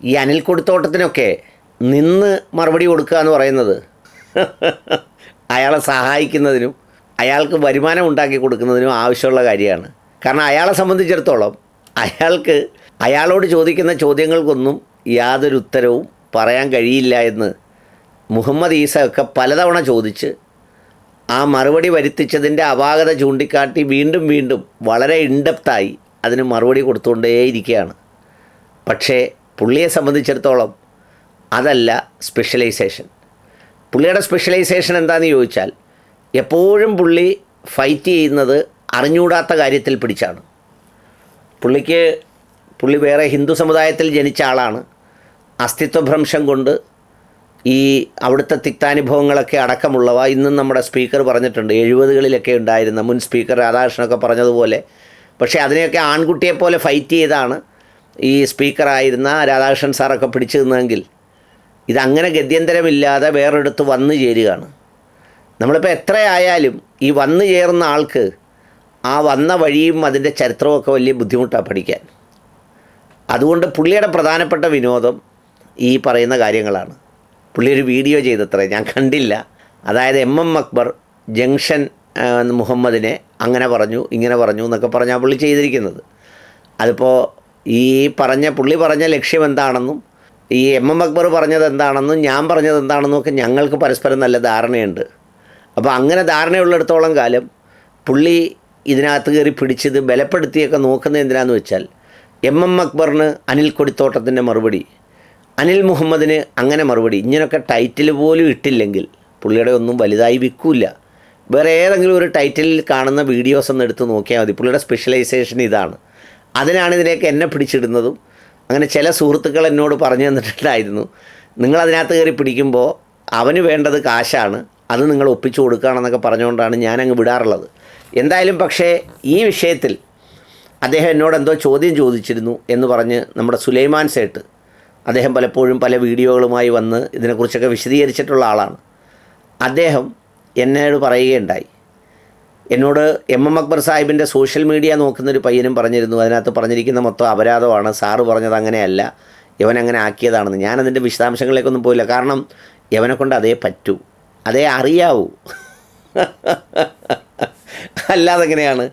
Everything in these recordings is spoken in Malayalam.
ഈ അനിൽ കൊടിത്തോട്ടത്തിനൊക്കെ നിന്ന് മറുപടി കൊടുക്കുക എന്ന് പറയുന്നത് അയാളെ സഹായിക്കുന്നതിനും അയാൾക്ക് വരുമാനം ഉണ്ടാക്കി കൊടുക്കുന്നതിനും ആവശ്യമുള്ള കാര്യമാണ്. കാരണം അയാളെ സംബന്ധിച്ചിടത്തോളം അയാളോട് ചോദിക്കുന്ന ചോദ്യങ്ങൾക്കൊന്നും യാതൊരു ഉത്തരവും പറയാൻ കഴിയില്ല എന്ന് മുഹമ്മദ് ഈസ ഒക്കെ പലതവണ ചോദിച്ച് ആ മറുപടി വരുത്തിച്ചതിൻ്റെ അപാകത ചൂണ്ടിക്കാട്ടി വീണ്ടും വീണ്ടും വളരെ ഇൻഡെപ്തായി അതിന് മറുപടി കൊടുത്തുകൊണ്ടേയിരിക്കുകയാണ്. പക്ഷേ പുള്ളിയെ സംബന്ധിച്ചിടത്തോളം അതല്ല സ്പെഷ്യലൈസേഷൻ. പുള്ളിയുടെ സ്പെഷ്യലൈസേഷൻ എന്താണെന്ന് ചോദിച്ചാൽ എപ്പോഴും പുള്ളി ഫൈറ്റ് ചെയ്യുന്നത് അറിഞ്ഞൂടാത്ത കാര്യത്തിൽ പിടിച്ചാണ്. പുള്ളി വേറെ ഹിന്ദു സമുദായത്തിൽ ജനിച്ച ആളാണ്. അസ്തിത്വഭ്രംശം കൊണ്ട് ഈ അവിടുത്തെ തിക്താനുഭവങ്ങളൊക്കെ അടക്കമുള്ളവ ഇന്നും നമ്മുടെ സ്പീക്കർ പറഞ്ഞിട്ടുണ്ട്. 70കളിലൊക്കെ ഉണ്ടായിരുന്ന മുൻ സ്പീക്കർ രാധാകൃഷ്ണനൊക്കെ പറഞ്ഞതുപോലെ. പക്ഷേ അതിനെയൊക്കെ ആൺകുട്ടിയെപ്പോലെ ഫൈറ്റ് ചെയ്താണ് ഈ സ്പീക്കറായിരുന്ന രാധാകൃഷ്ണൻ സാറൊക്കെ പിടിച്ചു നിന്നെങ്കിൽ ഇതങ്ങനെ ഗത്യന്തരമില്ലാതെ വേറൊരിടത്ത് വന്നു ചേരുകയാണ്. നമ്മളിപ്പോൾ എത്രയായാലും ഈ വന്നു ചേർന്ന ആൾക്ക് ആ വന്ന വഴിയും അതിൻ്റെ ചരിത്രമൊക്കെ വലിയ ബുദ്ധിമുട്ടാണ് പഠിക്കാൻ. അതുകൊണ്ട് പുള്ളിയുടെ പ്രധാനപ്പെട്ട വിനോദം ഈ പറയുന്ന കാര്യങ്ങളാണ്. പുള്ളി ഒരു വീഡിയോ ചെയ്തത്രേ, ഞാൻ കണ്ടില്ല. അതായത് MM അക്ബർ ജംഗ്ഷൻ മുഹമ്മദിനെ അങ്ങനെ പറഞ്ഞു ഇങ്ങനെ പറഞ്ഞു എന്നൊക്കെ പറഞ്ഞാൽ പുള്ളി ചെയ്തിരിക്കുന്നത്. അതിപ്പോൾ പുള്ളി പറഞ്ഞ ലക്ഷ്യം എന്താണെന്നും ഈ MM അക്ബർ പറഞ്ഞത് എന്താണെന്നും ഞാൻ പറഞ്ഞത് എന്താണെന്നും ഒക്കെ ഞങ്ങൾക്ക് പരസ്പരം നല്ല ധാരണയുണ്ട്. അപ്പോൾ അങ്ങനെ ധാരണയുള്ളിടത്തോളം കാലം പുള്ളി ഇതിനകത്ത് കയറി പിടിച്ചത് ബലപ്പെടുത്തിയൊക്കെ നോക്കുന്നത് എന്തിനാന്ന് വെച്ചാൽ MM അക്ബറിന് അനിൽ കൊടിത്തോട്ടത്തിൻ്റെ മറുപടി, അനിൽ മുഹമ്മദിന് അങ്ങനെ മറുപടി, ഇങ്ങനെയൊക്കെ ടൈറ്റിൽ പോലും ഇട്ടില്ലെങ്കിൽ പുള്ളിയുടെ ഒന്നും വലുതായി വിൽക്കില്ല. വേറെ ഏതെങ്കിലും ഒരു ടൈറ്റിലിൽ കാണുന്ന വീഡിയോസ് ഒന്ന് എടുത്ത് നോക്കിയാൽ മതി. പുള്ളിയുടെ സ്പെഷ്യലൈസേഷൻ ഇതാണ്. അതിനാണ് ഇതിലേക്ക് എന്നെ പിടിച്ചിടുന്നതും. അങ്ങനെ ചില സുഹൃത്തുക്കൾ എന്നോട് പറഞ്ഞു തന്നിട്ടുണ്ടായിരുന്നു, നിങ്ങളതിനകത്ത് കയറി പിടിക്കുമ്പോൾ അവന് വേണ്ടത് കാശാണ്, അത് നിങ്ങൾ ഒപ്പിച്ചു കൊടുക്കുകയാണെന്നൊക്കെ പറഞ്ഞുകൊണ്ടാണ് ഞാനങ്ങ് വിടാറുള്ളത്. എന്തായാലും പക്ഷേ ഈ വിഷയത്തിൽ അദ്ദേഹം എന്നോട് എന്തോ ചോദ്യം ചോദിച്ചിരുന്നു എന്ന് പറഞ്ഞ് നമ്മുടെ സുലൈമാൻ സേട്ട്, അദ്ദേഹം പലപ്പോഴും പല വീഡിയോകളുമായി വന്ന് ഇതിനെക്കുറിച്ചൊക്കെ വിശദീകരിച്ചിട്ടുള്ള ആളാണ്. അദ്ദേഹം എന്നോട് പറയുകയുണ്ടായി, എന്നോട് MM അക്ബർ സാഹിബിൻ്റെ സോഷ്യൽ മീഡിയ നോക്കുന്നൊരു പയ്യനും പറഞ്ഞിരുന്നു, അതിനകത്ത് പറഞ്ഞിരിക്കുന്ന മൊത്തം അപരാധമാണ്, സാറ് പറഞ്ഞത് അങ്ങനെയല്ല, ഇവനങ്ങനെ ആക്കിയതാണെന്ന്. ഞാനതിൻ്റെ വിശദാംശങ്ങളിലേക്കൊന്നും പോയില്ല. കാരണം ഇവനെ കൊണ്ട് അതേ പറ്റൂ, അതേ അറിയാവൂ. അല്ലാതെ എങ്ങനെയാണ്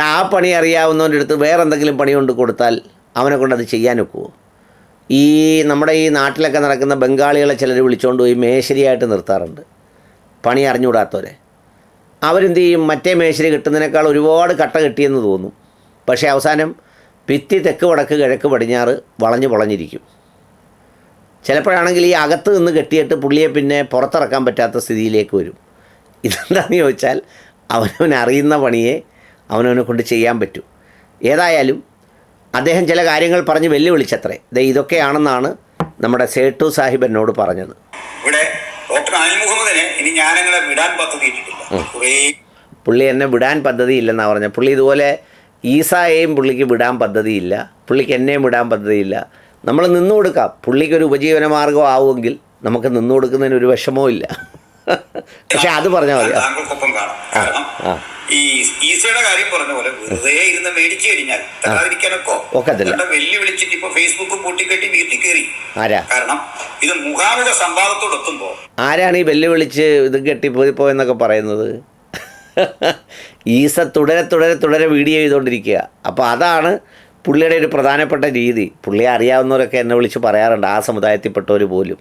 ആ പണി അറിയാവുന്നവൻ്റെ അടുത്ത് വേറെ എന്തെങ്കിലും പണി കൊണ്ട് കൊടുത്താൽ അവനെ കൊണ്ട് അത് ചെയ്യാൻ ഒക്കുമോ? നമ്മുടെ ഈ നാട്ടിലൊക്കെ നടക്കുന്ന ബംഗാളികളെ ചിലർ വിളിച്ചുകൊണ്ട് പോയി മേശരിയായിട്ട് നിർത്താറുണ്ട്, പണി അറിഞ്ഞുകൂടാത്തവരെ. അവരെന്ത് ചെയ്യും, മറ്റേ മേശരി കിട്ടുന്നതിനേക്കാൾ ഒരുപാട് കട്ട കിട്ടിയെന്ന് തോന്നും. പക്ഷേ അവസാനം ഭിത്തി തെക്ക് വടക്ക് കിഴക്ക് പടിഞ്ഞാറ് വളഞ്ഞു പൊളഞ്ഞിരിക്കും. ചിലപ്പോഴാണെങ്കിൽ ഈ അകത്ത് നിന്ന് കെട്ടിയിട്ട് പുള്ളിയെ പിന്നെ പുറത്തിറക്കാൻ പറ്റാത്ത സ്ഥിതിയിലേക്ക് വരും. ഇതെന്താണെന്ന് ചോദിച്ചാൽ അവനറിയുന്ന പണിയെ അവനവനെ കൊണ്ട് ചെയ്യാൻ പറ്റൂ. ഏതായാലും അദ്ദേഹം ചില കാര്യങ്ങൾ പറഞ്ഞ് വെല്ലുവിളിച്ചത്രേ. ഇതൊക്കെയാണെന്നാണ് നമ്മുടെ സേട്ടു സാഹിബ് എന്നോട് പറഞ്ഞത്. ഇവിടെ ഡോക്ടർ അനിൽ മുഹമ്മദിനെ ഇനി ഞാനങ്ങനെ വിടാൻ പദ്ധതിയിട്ടില്ല. പുള്ളി എന്നെ വിടാൻ പദ്ധതിയില്ലെന്നാണ് പറഞ്ഞത്. പുള്ളി ഇതുപോലെ ഈസായെയും പുള്ളിക്ക് വിടാൻ പദ്ധതിയില്ല, പുള്ളിക്ക് എന്നെയും വിടാൻ പദ്ധതിയില്ല. നമ്മൾ നിന്നു കൊടുക്കാം, പുള്ളിക്കൊരു ഉപജീവന മാർഗം ആവുമെങ്കിൽ നമുക്ക് നിന്നു കൊടുക്കുന്നതിന് ഒരു വിഷമവും ഇല്ല. പക്ഷെ അത് പറഞ്ഞാൽ മതി. താങ്കൾക്കൊപ്പം കാണാം. കാരണം ഈ ഈസയുടെ കാര്യം പറഞ്ഞ പോലെ വെറുതെ ഇരുന്ന് മേടിച്ചു കഴിഞ്ഞാൽ ഒക്കത്തില്ല. വെല്ലുവിളിച്ചിട്ട് ഇപ്പൊ ഫേസ്ബുക്ക് പൂട്ടിക്കെട്ടി വീട്ടിൽ കയറി. കാരണം ഇത് മുഖാമുഖ സംവാദത്തോടെത്തുമ്പോ ആരാണ് ഈ വെല്ലുവിളിച്ച് ഇത് കെട്ടിപ്പോയിപ്പോയെന്നൊക്കെ പറയുന്നത്? ഈസ തുടരെ വീഡിയോ ചെയ്തുകൊണ്ടിരിക്കുക. അപ്പോൾ അതാണ് പുള്ളിയുടെ ഒരു പ്രധാനപ്പെട്ട രീതി. പുള്ളിയെ അറിയാവുന്നവരൊക്കെ എന്നെ വിളിച്ച് പറയാറുണ്ട്, ആ സമുദായത്തിൽപ്പെട്ടവർ പോലും,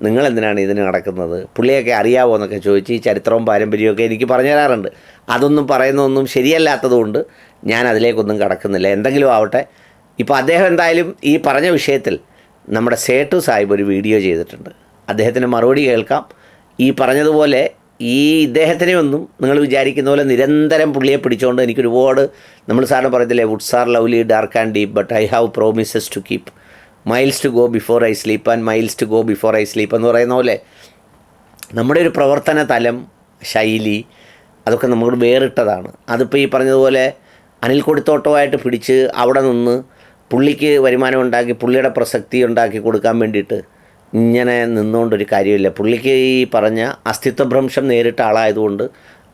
നിങ്ങളെന്തിനാണ് ഇതിന് നടക്കുന്നത്, പുള്ളിയൊക്കെ അറിയാവോ എന്നൊക്കെ ചോദിച്ച് ഈ ചരിത്രവും പാരമ്പര്യമൊക്കെ എനിക്ക് പറഞ്ഞു തരാറുണ്ട്. അതൊന്നും പറയുന്നതൊന്നും ശരിയല്ലാത്തതുകൊണ്ട് ഞാൻ അതിലേക്കൊന്നും കടക്കുന്നില്ല. എന്തെങ്കിലും ആവട്ടെ. ഇപ്പോൾ അദ്ദേഹം എന്തായാലും ഈ പറഞ്ഞ വിഷയത്തിൽ നമ്മുടെ സേട്ടു സാഹിബ് ഒരു വീഡിയോ ചെയ്തിട്ടുണ്ട്. അദ്ദേഹത്തിന് മറുപടി കേൾക്കാം. ഈ പറഞ്ഞതുപോലെ ഇദ്ദേഹത്തിനെ ഒന്നും നിങ്ങൾ വിചാരിക്കുന്ന പോലെ നിരന്തരം പുള്ളിയെ പിടിച്ചുകൊണ്ട് എനിക്കൊരുപാട്, നമ്മൾ സാറിന് പറയത്തില്ലേ, woods are lovely dark and deep but I have promises to keep, miles to go before I sleep and miles to go before I sleep എന്ന് പറയുന്ന പോലെ നമ്മുടെ ഒരു പ്രവർത്തന തലം, ശൈലി, അതൊക്കെ നമുക്ക് വേറിട്ടതാണ്. അതിപ്പോൾ ഈ പറഞ്ഞതുപോലെ അനിൽ കൊടിത്തോട്ടമായിട്ട് പിടിച്ച് അവിടെ നിന്ന് പുള്ളിക്ക് വരുമാനം ഉണ്ടാക്കി പുള്ളിയുടെ പ്രസക്തി ഉണ്ടാക്കി കൊടുക്കാൻ വേണ്ടിയിട്ട് ഇങ്ങനെ നിന്നുകൊണ്ടൊരു കാര്യമില്ല. പുള്ളിക്ക് ഈ പറഞ്ഞ അസ്തിത്വഭ്രംശം നേരിട്ട ആളായതുകൊണ്ട്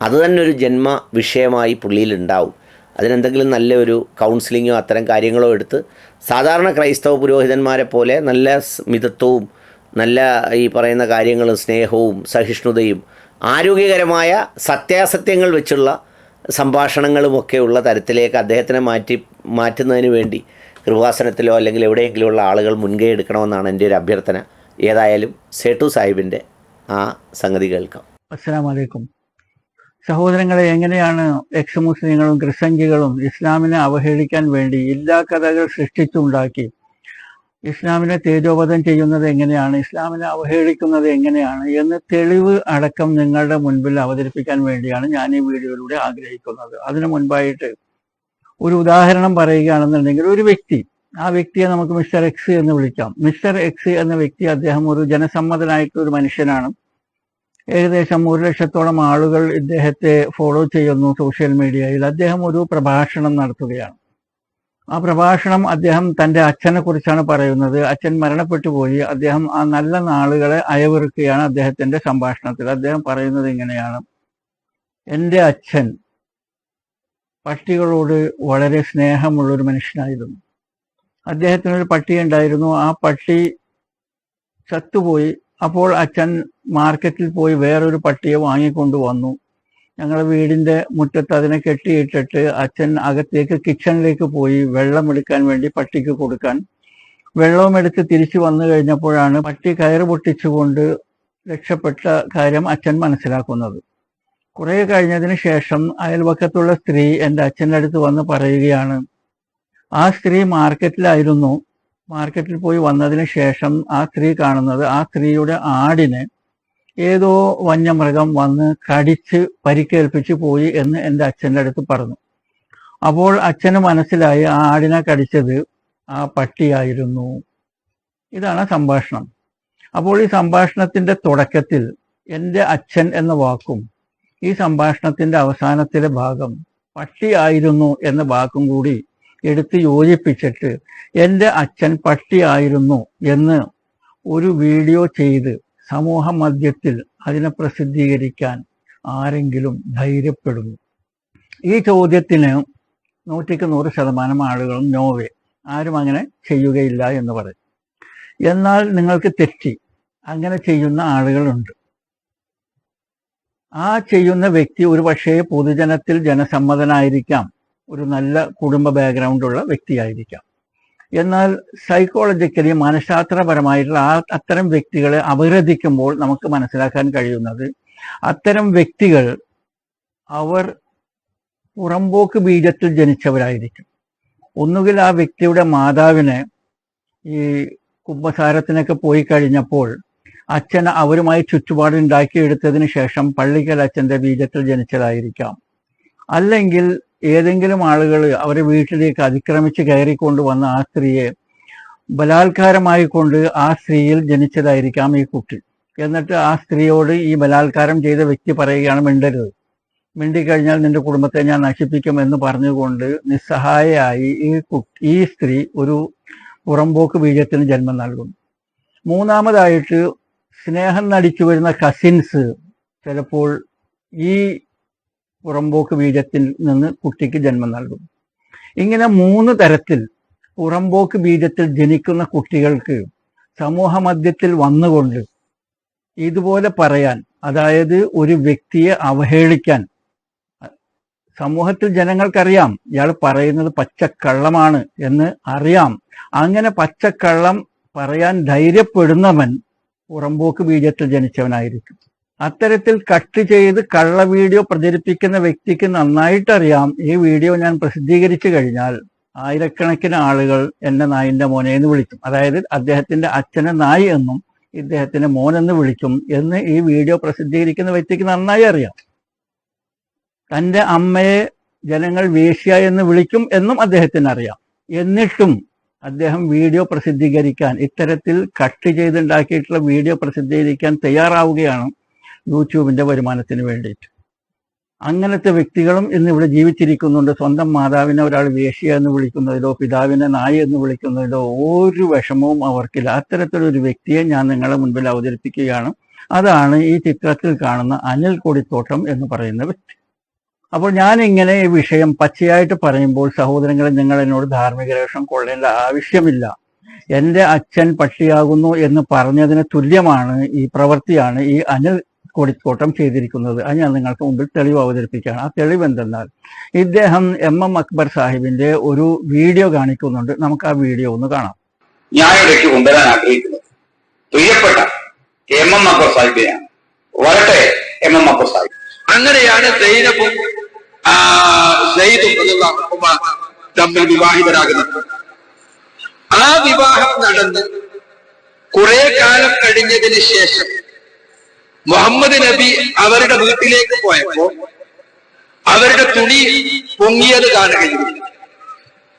അത് തന്നെ ഒരു ജന്മ വിഷയമായി പുള്ളിയിലുണ്ടാവും. അതിനെന്തെങ്കിലും നല്ലൊരു കൗൺസിലിങ്ങോ അത്തരം കാര്യങ്ങളോ എടുത്ത് സാധാരണ ക്രൈസ്തവ പുരോഹിതന്മാരെ പോലെ നല്ല മിതത്വവും നല്ല ഈ പറയുന്ന കാര്യങ്ങളും സ്നേഹവും സഹിഷ്ണുതയും ആരോഗ്യകരമായ സത്യാസത്യങ്ങൾ വെച്ചുള്ള സംഭാഷണങ്ങളുമൊക്കെയുള്ള തരത്തിലേക്ക് അദ്ദേഹത്തിനെ മാറ്റുന്നതിന് വേണ്ടി കൃപാസനത്തിലോ അല്ലെങ്കിൽ എവിടെയെങ്കിലുമുള്ള ആളുകൾ മുൻകൈ എടുക്കണമെന്നാണ് എൻ്റെ ഒരു അഭ്യർത്ഥന. ഏതായാലും സേട്ടു സാഹിബിൻ്റെ ആ സംഗതി കേൾക്കാം. അസ്സലാമു അലൈക്കും. സഹോദരങ്ങളെ, എങ്ങനെയാണ് എക്സ് മുസ്ലിങ്ങളും ക്രിസ്ത്യൻകളും ഇസ്ലാമിനെ അവഹേളിക്കാൻ വേണ്ടി ഇല്ലാ കഥകൾ സൃഷ്ടിച്ചുണ്ടാക്കി ഇസ്ലാമിനെ തേജോവധം ചെയ്യുന്നത് എങ്ങനെയാണ്, ഇസ്ലാമിനെ അവഹേളിക്കുന്നത് എങ്ങനെയാണ് എന്ന് തെളിവ് അടക്കം നിങ്ങളുടെ മുൻപിൽ അവതരിപ്പിക്കാൻ വേണ്ടിയാണ് ഞാൻ ഈ വീഡിയോയിലൂടെ ആഗ്രഹിക്കുന്നത്. അതിനു മുൻപായിട്ട് ഒരു ഉദാഹരണം പറയുകയാണെന്നുണ്ടെങ്കിൽ, ഒരു വ്യക്തി, ആ വ്യക്തിയെ നമുക്ക് മിസ്റ്റർ എക്സ് എന്ന് വിളിക്കാം. മിസ്റ്റർ എക്സ് എന്ന വ്യക്തി, അദ്ദേഹം ഒരു ജനസമ്മതനായിട്ടുള്ള ഒരു മനുഷ്യനാണ്. ഏകദേശം 100,000-ഓളം ആളുകൾ ഇദ്ദേഹത്തെ ഫോളോ ചെയ്യുന്നു സോഷ്യൽ മീഡിയയിൽ. അദ്ദേഹം ഒരു പ്രഭാഷണം നടത്തുകയാണ്. ആ പ്രഭാഷണം അദ്ദേഹം തൻ്റെ അച്ഛനെ കുറിച്ചാണ് പറയുന്നത്. അച്ഛൻ മരണപ്പെട്ടു പോയി. അദ്ദേഹം ആ നല്ല നാളുകളെ അയവിറുക്കുകയാണ് അദ്ദേഹത്തിന്റെ സംഭാഷണത്തിൽ. അദ്ദേഹം പറയുന്നത് ഇങ്ങനെയാണ്: എൻ്റെ അച്ഛൻ പട്ടികളോട് വളരെ സ്നേഹമുള്ളൊരു മനുഷ്യനായിരുന്നു. അദ്ദേഹത്തിനൊരു പട്ടി ഉണ്ടായിരുന്നു. ആ പട്ടി ചത്തുപോയി. അപ്പോൾ അച്ഛൻ മാർക്കറ്റിൽ പോയി വേറൊരു പട്ടിയെ വാങ്ങിക്കൊണ്ടുവന്നു. ഞങ്ങളുടെ വീടിന്റെ മുറ്റത്ത് അതിനെ കെട്ടിയിട്ടിട്ട് അച്ഛൻ അകത്തേക്ക് കിച്ചണിലേക്ക് പോയി വെള്ളം എടുക്കാൻ വേണ്ടി പട്ടിക്ക് കൊടുക്കാൻ. വെള്ളവും എടുത്ത് തിരിച്ചു വന്നു കഴിഞ്ഞപ്പോഴാണ് പട്ടി കയറ് പൊട്ടിച്ചുകൊണ്ട് രക്ഷപ്പെട്ട കാര്യം അച്ഛൻ മനസ്സിലാക്കുന്നത്. കുറെ കഴിഞ്ഞതിന് ശേഷം അയൽവക്കത്തുള്ള സ്ത്രീ എൻ്റെ അച്ഛൻ്റെ അടുത്ത് വന്ന് പറയുകയാണ്, ആ സ്ത്രീ മാർക്കറ്റിലായിരുന്നു. മാർക്കറ്റിൽ പോയി വന്നതിന് ശേഷം ആ സ്ത്രീ കാണുന്നത് ആ സ്ത്രീയുടെ ആടിനെ ഏതോ വന്യമൃഗം വന്ന് കടിച്ച് പരിക്കേൽപ്പിച്ചു പോയി എന്ന് എൻ്റെ അച്ഛൻ്റെ അടുത്ത് പറഞ്ഞു. അപ്പോൾ അച്ഛന് മനസ്സിലായി ആ ആടിനെ കടിച്ചത് ആ പട്ടിയായിരുന്നു. ഇതാണ് സംഭാഷണം. അപ്പോൾ ഈ സംഭാഷണത്തിന്റെ തുടക്കത്തിൽ എൻ്റെ അച്ഛൻ എന്ന വാക്കും ഈ സംഭാഷണത്തിന്റെ അവസാനത്തിലെ ഭാഗം പട്ടിയായിരുന്നു എന്ന വാക്കും കൂടി എടുത്ത് യോജിപ്പിച്ചിട്ട് എൻ്റെ അച്ഛൻ പട്ടിയായിരുന്നു എന്ന് ഒരു വീഡിയോ ചെയ്ത് സമൂഹ മധ്യത്തിൽ അതിനെ പ്രസിദ്ധീകരിക്കാൻ ആരെങ്കിലും ധൈര്യപ്പെടുന്നു? ഈ ചോദ്യത്തിന് 100% ആളുകളും നോവേ, ആരും അങ്ങനെ ചെയ്യുകയില്ല എന്ന് പറയും. എന്നാൽ നിങ്ങൾക്ക് തെറ്റി, അങ്ങനെ ചെയ്യുന്ന ആളുകളുണ്ട്. ആ ചെയ്യുന്ന വ്യക്തി ഒരു പക്ഷേ പൊതുജനത്തിൽ ജനസമ്മതനായിരിക്കാം, ഒരു നല്ല കുടുംബ ബാക്ക്ഗ്രൗണ്ടുള്ള വ്യക്തിയായിരിക്കാം. എന്നാൽ സൈക്കോളജിക്കലി മനഃശാസ്ത്രപരമായിട്ടുള്ള അത്തരം വ്യക്തികളെ അപഗ്രഥിക്കുമ്പോൾ നമുക്ക് മനസ്സിലാക്കാൻ കഴിയുന്നത്, അത്തരം വ്യക്തികൾ അവർ പുറമ്പോക്ക് ബീജത്തിൽ ജനിച്ചവരായിരിക്കും. ഒന്നുകിൽ ആ വ്യക്തിയുടെ മാതാവിനെ ഈ കുമ്പസാരത്തിനൊക്കെ പോയി കഴിഞ്ഞപ്പോൾ അച്ഛൻ അവരുമായി ചുറ്റുപാട് ഉണ്ടാക്കിയെടുത്തതിന് ശേഷം പള്ളിക്കൽ അച്ഛൻ്റെ ബീജത്തിൽ ജനിച്ചതായിരിക്കാം. അല്ലെങ്കിൽ ഏതെങ്കിലും ആളുകൾ അവരെ വീട്ടിലേക്ക് അതിക്രമിച്ച് കയറിക്കൊണ്ട് വന്ന ആ സ്ത്രീയെ ബലാത്കാരമായി കൊണ്ട് ആ സ്ത്രീയിൽ ജനിച്ചതായിരിക്കാം ഈ കുട്ടി. എന്നിട്ട് ആ സ്ത്രീയോട് ഈ ബലാത്കാരം ചെയ്ത വ്യക്തി പറയുകയാണ്, മിണ്ടരുത്, മിണ്ടിക്കഴിഞ്ഞാൽ നിന്റെ കുടുംബത്തെ ഞാൻ നശിപ്പിക്കും എന്ന് പറഞ്ഞുകൊണ്ട് നിസ്സഹായയായി ഈ സ്ത്രീ ഒരു പുറമ്പോക്ക് ബീജത്തിന് ജന്മം നൽകുന്നു. മൂന്നാമതായിട്ട് സ്നേഹം നടിച്ചു വരുന്ന കസിൻസ് ചിലപ്പോൾ ഈ പുറമ്പോക്ക് ബീജത്തിൽ നിന്ന് കുട്ടിക്ക് ജന്മം നൽകും. ഇങ്ങനെ 3 തരത്തിൽ പുറമ്പോക്ക് ബീജത്തിൽ ജനിക്കുന്ന കുട്ടികൾക്ക് സമൂഹ മധ്യത്തിൽ വന്നുകൊണ്ട് ഇതുപോലെ പറയാൻ, അതായത് ഒരു വ്യക്തിയെ അവഹേളിക്കാൻ, സമൂഹത്തിൽ ജനങ്ങൾക്കറിയാം ഇയാൾ പറയുന്നത് പച്ചക്കള്ളമാണ് എന്ന് അറിയാം. അങ്ങനെ പച്ചക്കള്ളം പറയാൻ ധൈര്യപ്പെടുന്നവൻ പുറമ്പോക്ക് ബീജത്തിൽ ജനിച്ചവനായിരിക്കും. അത്തരത്തിൽ കട്ട് ചെയ്ത് കള്ള വീഡിയോ പ്രചരിപ്പിക്കുന്ന വ്യക്തിക്ക് നന്നായിട്ടറിയാം, ഈ വീഡിയോ ഞാൻ പ്രസിദ്ധീകരിച്ചു കഴിഞ്ഞാൽ ആയിരക്കണക്കിന് ആളുകൾ എന്നെ നായിന്റെ മോനെ എന്ന് വിളിക്കും. അതായത് അദ്ദേഹത്തിന്റെ അച്ഛനെ നായി എന്നും ഇദ്ദേഹത്തിന്റെ മോനെന്ന് വിളിക്കും എന്ന് ഈ വീഡിയോ പ്രസിദ്ധീകരിക്കുന്ന വ്യക്തിക്ക് നന്നായി അറിയാം. തൻ്റെ അമ്മയെ ജനങ്ങൾ വേശ്യ എന്ന് വിളിക്കും എന്നും അദ്ദേഹത്തിന് അറിയാം. എന്നിട്ടും അദ്ദേഹം വീഡിയോ പ്രസിദ്ധീകരിക്കാൻ, ഇത്തരത്തിൽ കട്ട് ചെയ്തുണ്ടാക്കിയിട്ടുള്ള വീഡിയോ പ്രസിദ്ധീകരിക്കാൻ തയ്യാറാവുകയാണ് യൂട്യൂബിന്റെ വരുമാനത്തിന് വേണ്ടിയിട്ട്. അങ്ങനത്തെ വ്യക്തികളും ഇന്ന് ഇവിടെ ജീവിച്ചിരിക്കുന്നുണ്ട്. സ്വന്തം മാതാവിനെ ഒരാൾ വേശ്യ എന്ന് വിളിക്കുന്നതിലോ പിതാവിനെ നായി എന്ന് വിളിക്കുന്നതിലോ ഒരു വിഷമവും അവർക്കില്ല. അത്തരത്തിലൊരു വ്യക്തിയെ ഞാൻ നിങ്ങളുടെ മുൻപിൽ അവതരിപ്പിക്കുകയാണ്. അതാണ് ഈ ചിത്രത്തിൽ കാണുന്ന അനിൽ കൊടിത്തോട്ടം എന്ന് പറയുന്ന വ്യക്തി. അപ്പോൾ ഞാൻ ഇങ്ങനെ ഈ വിഷയം പച്ചയായിട്ട് പറയുമ്പോൾ സഹോദരങ്ങളെ, നിങ്ങൾ എന്നോട് ധാർമ്മിക രോഷം കൊള്ളേണ്ട ആവശ്യമില്ല. എൻ്റെ അച്ഛൻ പക്ഷിയാകുന്നു എന്ന് പറഞ്ഞതിന് തുല്യമാണ് ഈ പ്രവൃത്തിയാണ് ഈ അനിൽ കൊടിത്തോട്ടം ചെയ്തിരിക്കുന്നത്. അത് ഞാൻ നിങ്ങൾക്ക് മുമ്പിൽ തെളിവ് അവതരിപ്പിക്കുകയാണ്. ആ തെളിവ് എന്തെന്നാൽ, ഇദ്ദേഹം MM അക്ബർ സാഹിബിന്റെ ഒരു വീഡിയോ കാണിക്കുന്നുണ്ട്. നമുക്ക് ആ വീഡിയോ ഒന്ന് കാണാം. ഞാൻ ഇടയ്ക്ക് കൊണ്ടുവരാൻ ആഗ്രഹിക്കുന്നത് പ്രിയപ്പെട്ട MM അക്ബർ സാഹിബിനെയാണ്. വരട്ടെ MM അക്ബർ സാഹിബ്. അങ്ങനെയാണ് സൈനബും സയ്യിദും തമ്മിൽ വിവാഹിതരാകുന്നത്. ആ വിവാഹം നടന്ന് കുറെ കാലം കഴിഞ്ഞതിന് ശേഷം മുഹമ്മദ് നബി അവരുടെ വീട്ടിലേക്ക് പോയപ്പോ അവരുടെ തുണി പൊങ്ങിയത് കാണുകയും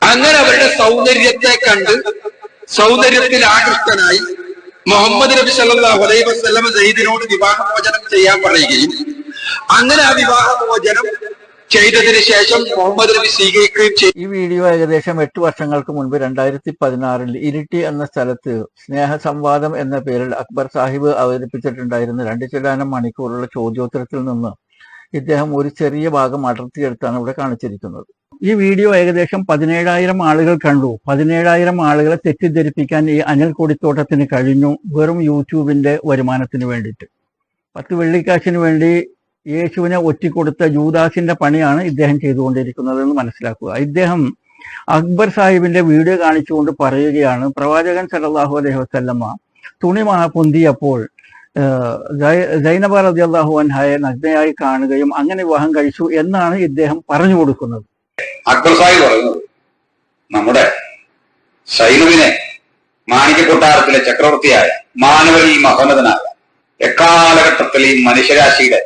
അങ്ങനെ അവരുടെ സൗന്ദര്യത്തെ കണ്ട് സൗന്ദര്യത്തിൽ ആകൃഷ്ടനായി മുഹമ്മദ് നബി സല്ലല്ലാഹു അലൈഹി വസല്ലം സയ്യിദിനോട് വിവാഹമോചനം ചെയ്യാൻ പറയുകയും അങ്ങനെ ആ വിവാഹമോചനം ചെയ്തതിന് ശേഷം മുഹമ്മദ് നബി സ്വീകരിക്കുകയും ചെയ്തു. ഈ വീഡിയോ ഏകദേശം 8 വർഷങ്ങൾക്ക് മുൻപ് 2016 ഇരിട്ടി എന്ന സ്ഥലത്ത് സ്നേഹസംവാദം എന്ന പേരിൽ അക്ബർ സാഹിബ് അവതരിപ്പിച്ചിട്ടുണ്ടായിരുന്ന 2 ചില്ലാനം മണിക്കൂറുള്ള ചോദ്യോത്തരത്തിൽ നിന്ന് ഇദ്ദേഹം ഒരു ചെറിയ ഭാഗം അടർത്തിയെടുത്താണ് ഇവിടെ കാണിച്ചിരിക്കുന്നത്. ഈ വീഡിയോ ഏകദേശം 17,000 ആളുകൾ കണ്ടു. 17,000 ആളുകളെ തെറ്റിദ്ധരിപ്പിക്കാൻ ഈ അനിൽ കൊടിത്തോട്ടത്തിന് കഴിഞ്ഞു, വെറും യൂട്യൂബിന്റെ വരുമാനത്തിന് വേണ്ടിയിട്ട്. 10 വെള്ളിക്കാശിന് വേണ്ടി യേശുവിനെ ഒറ്റിക്കൊടുത്ത ജൂദാസിന്റെ പണിയാണ് ഇദ്ദേഹം ചെയ്തുകൊണ്ടിരിക്കുന്നത് എന്ന് മനസ്സിലാക്കുക. ഇദ്ദേഹം അക്ബർ സാഹിബിന്റെ വീഡിയോ കാണിച്ചുകൊണ്ട് പറയുകയാണ്, പ്രവാചകൻ സല്ലല്ലാഹു അലൈഹി വസല്ലമ തുണി പൊന്തിയപ്പോൾ സൈനബ റളിയല്ലാഹു അൻഹയെ നഗ്നയായി കാണുകയും അങ്ങനെ വിവാഹം കഴിച്ചു എന്നാണ് ഇദ്ദേഹം പറഞ്ഞു കൊടുക്കുന്നത്. അക്ബർ സാഹിബ് പറയുന്നത് നമ്മുടെ സൈനുവിനെ മാണിക്യക്കൊട്ടാരത്തിലെ ചക്രവർത്തിയായ മാനവരിൽ മഹോന്നതനായ എക്കാലഘട്ടത്തിലെയും മനുഷ്യരാശിയുടെ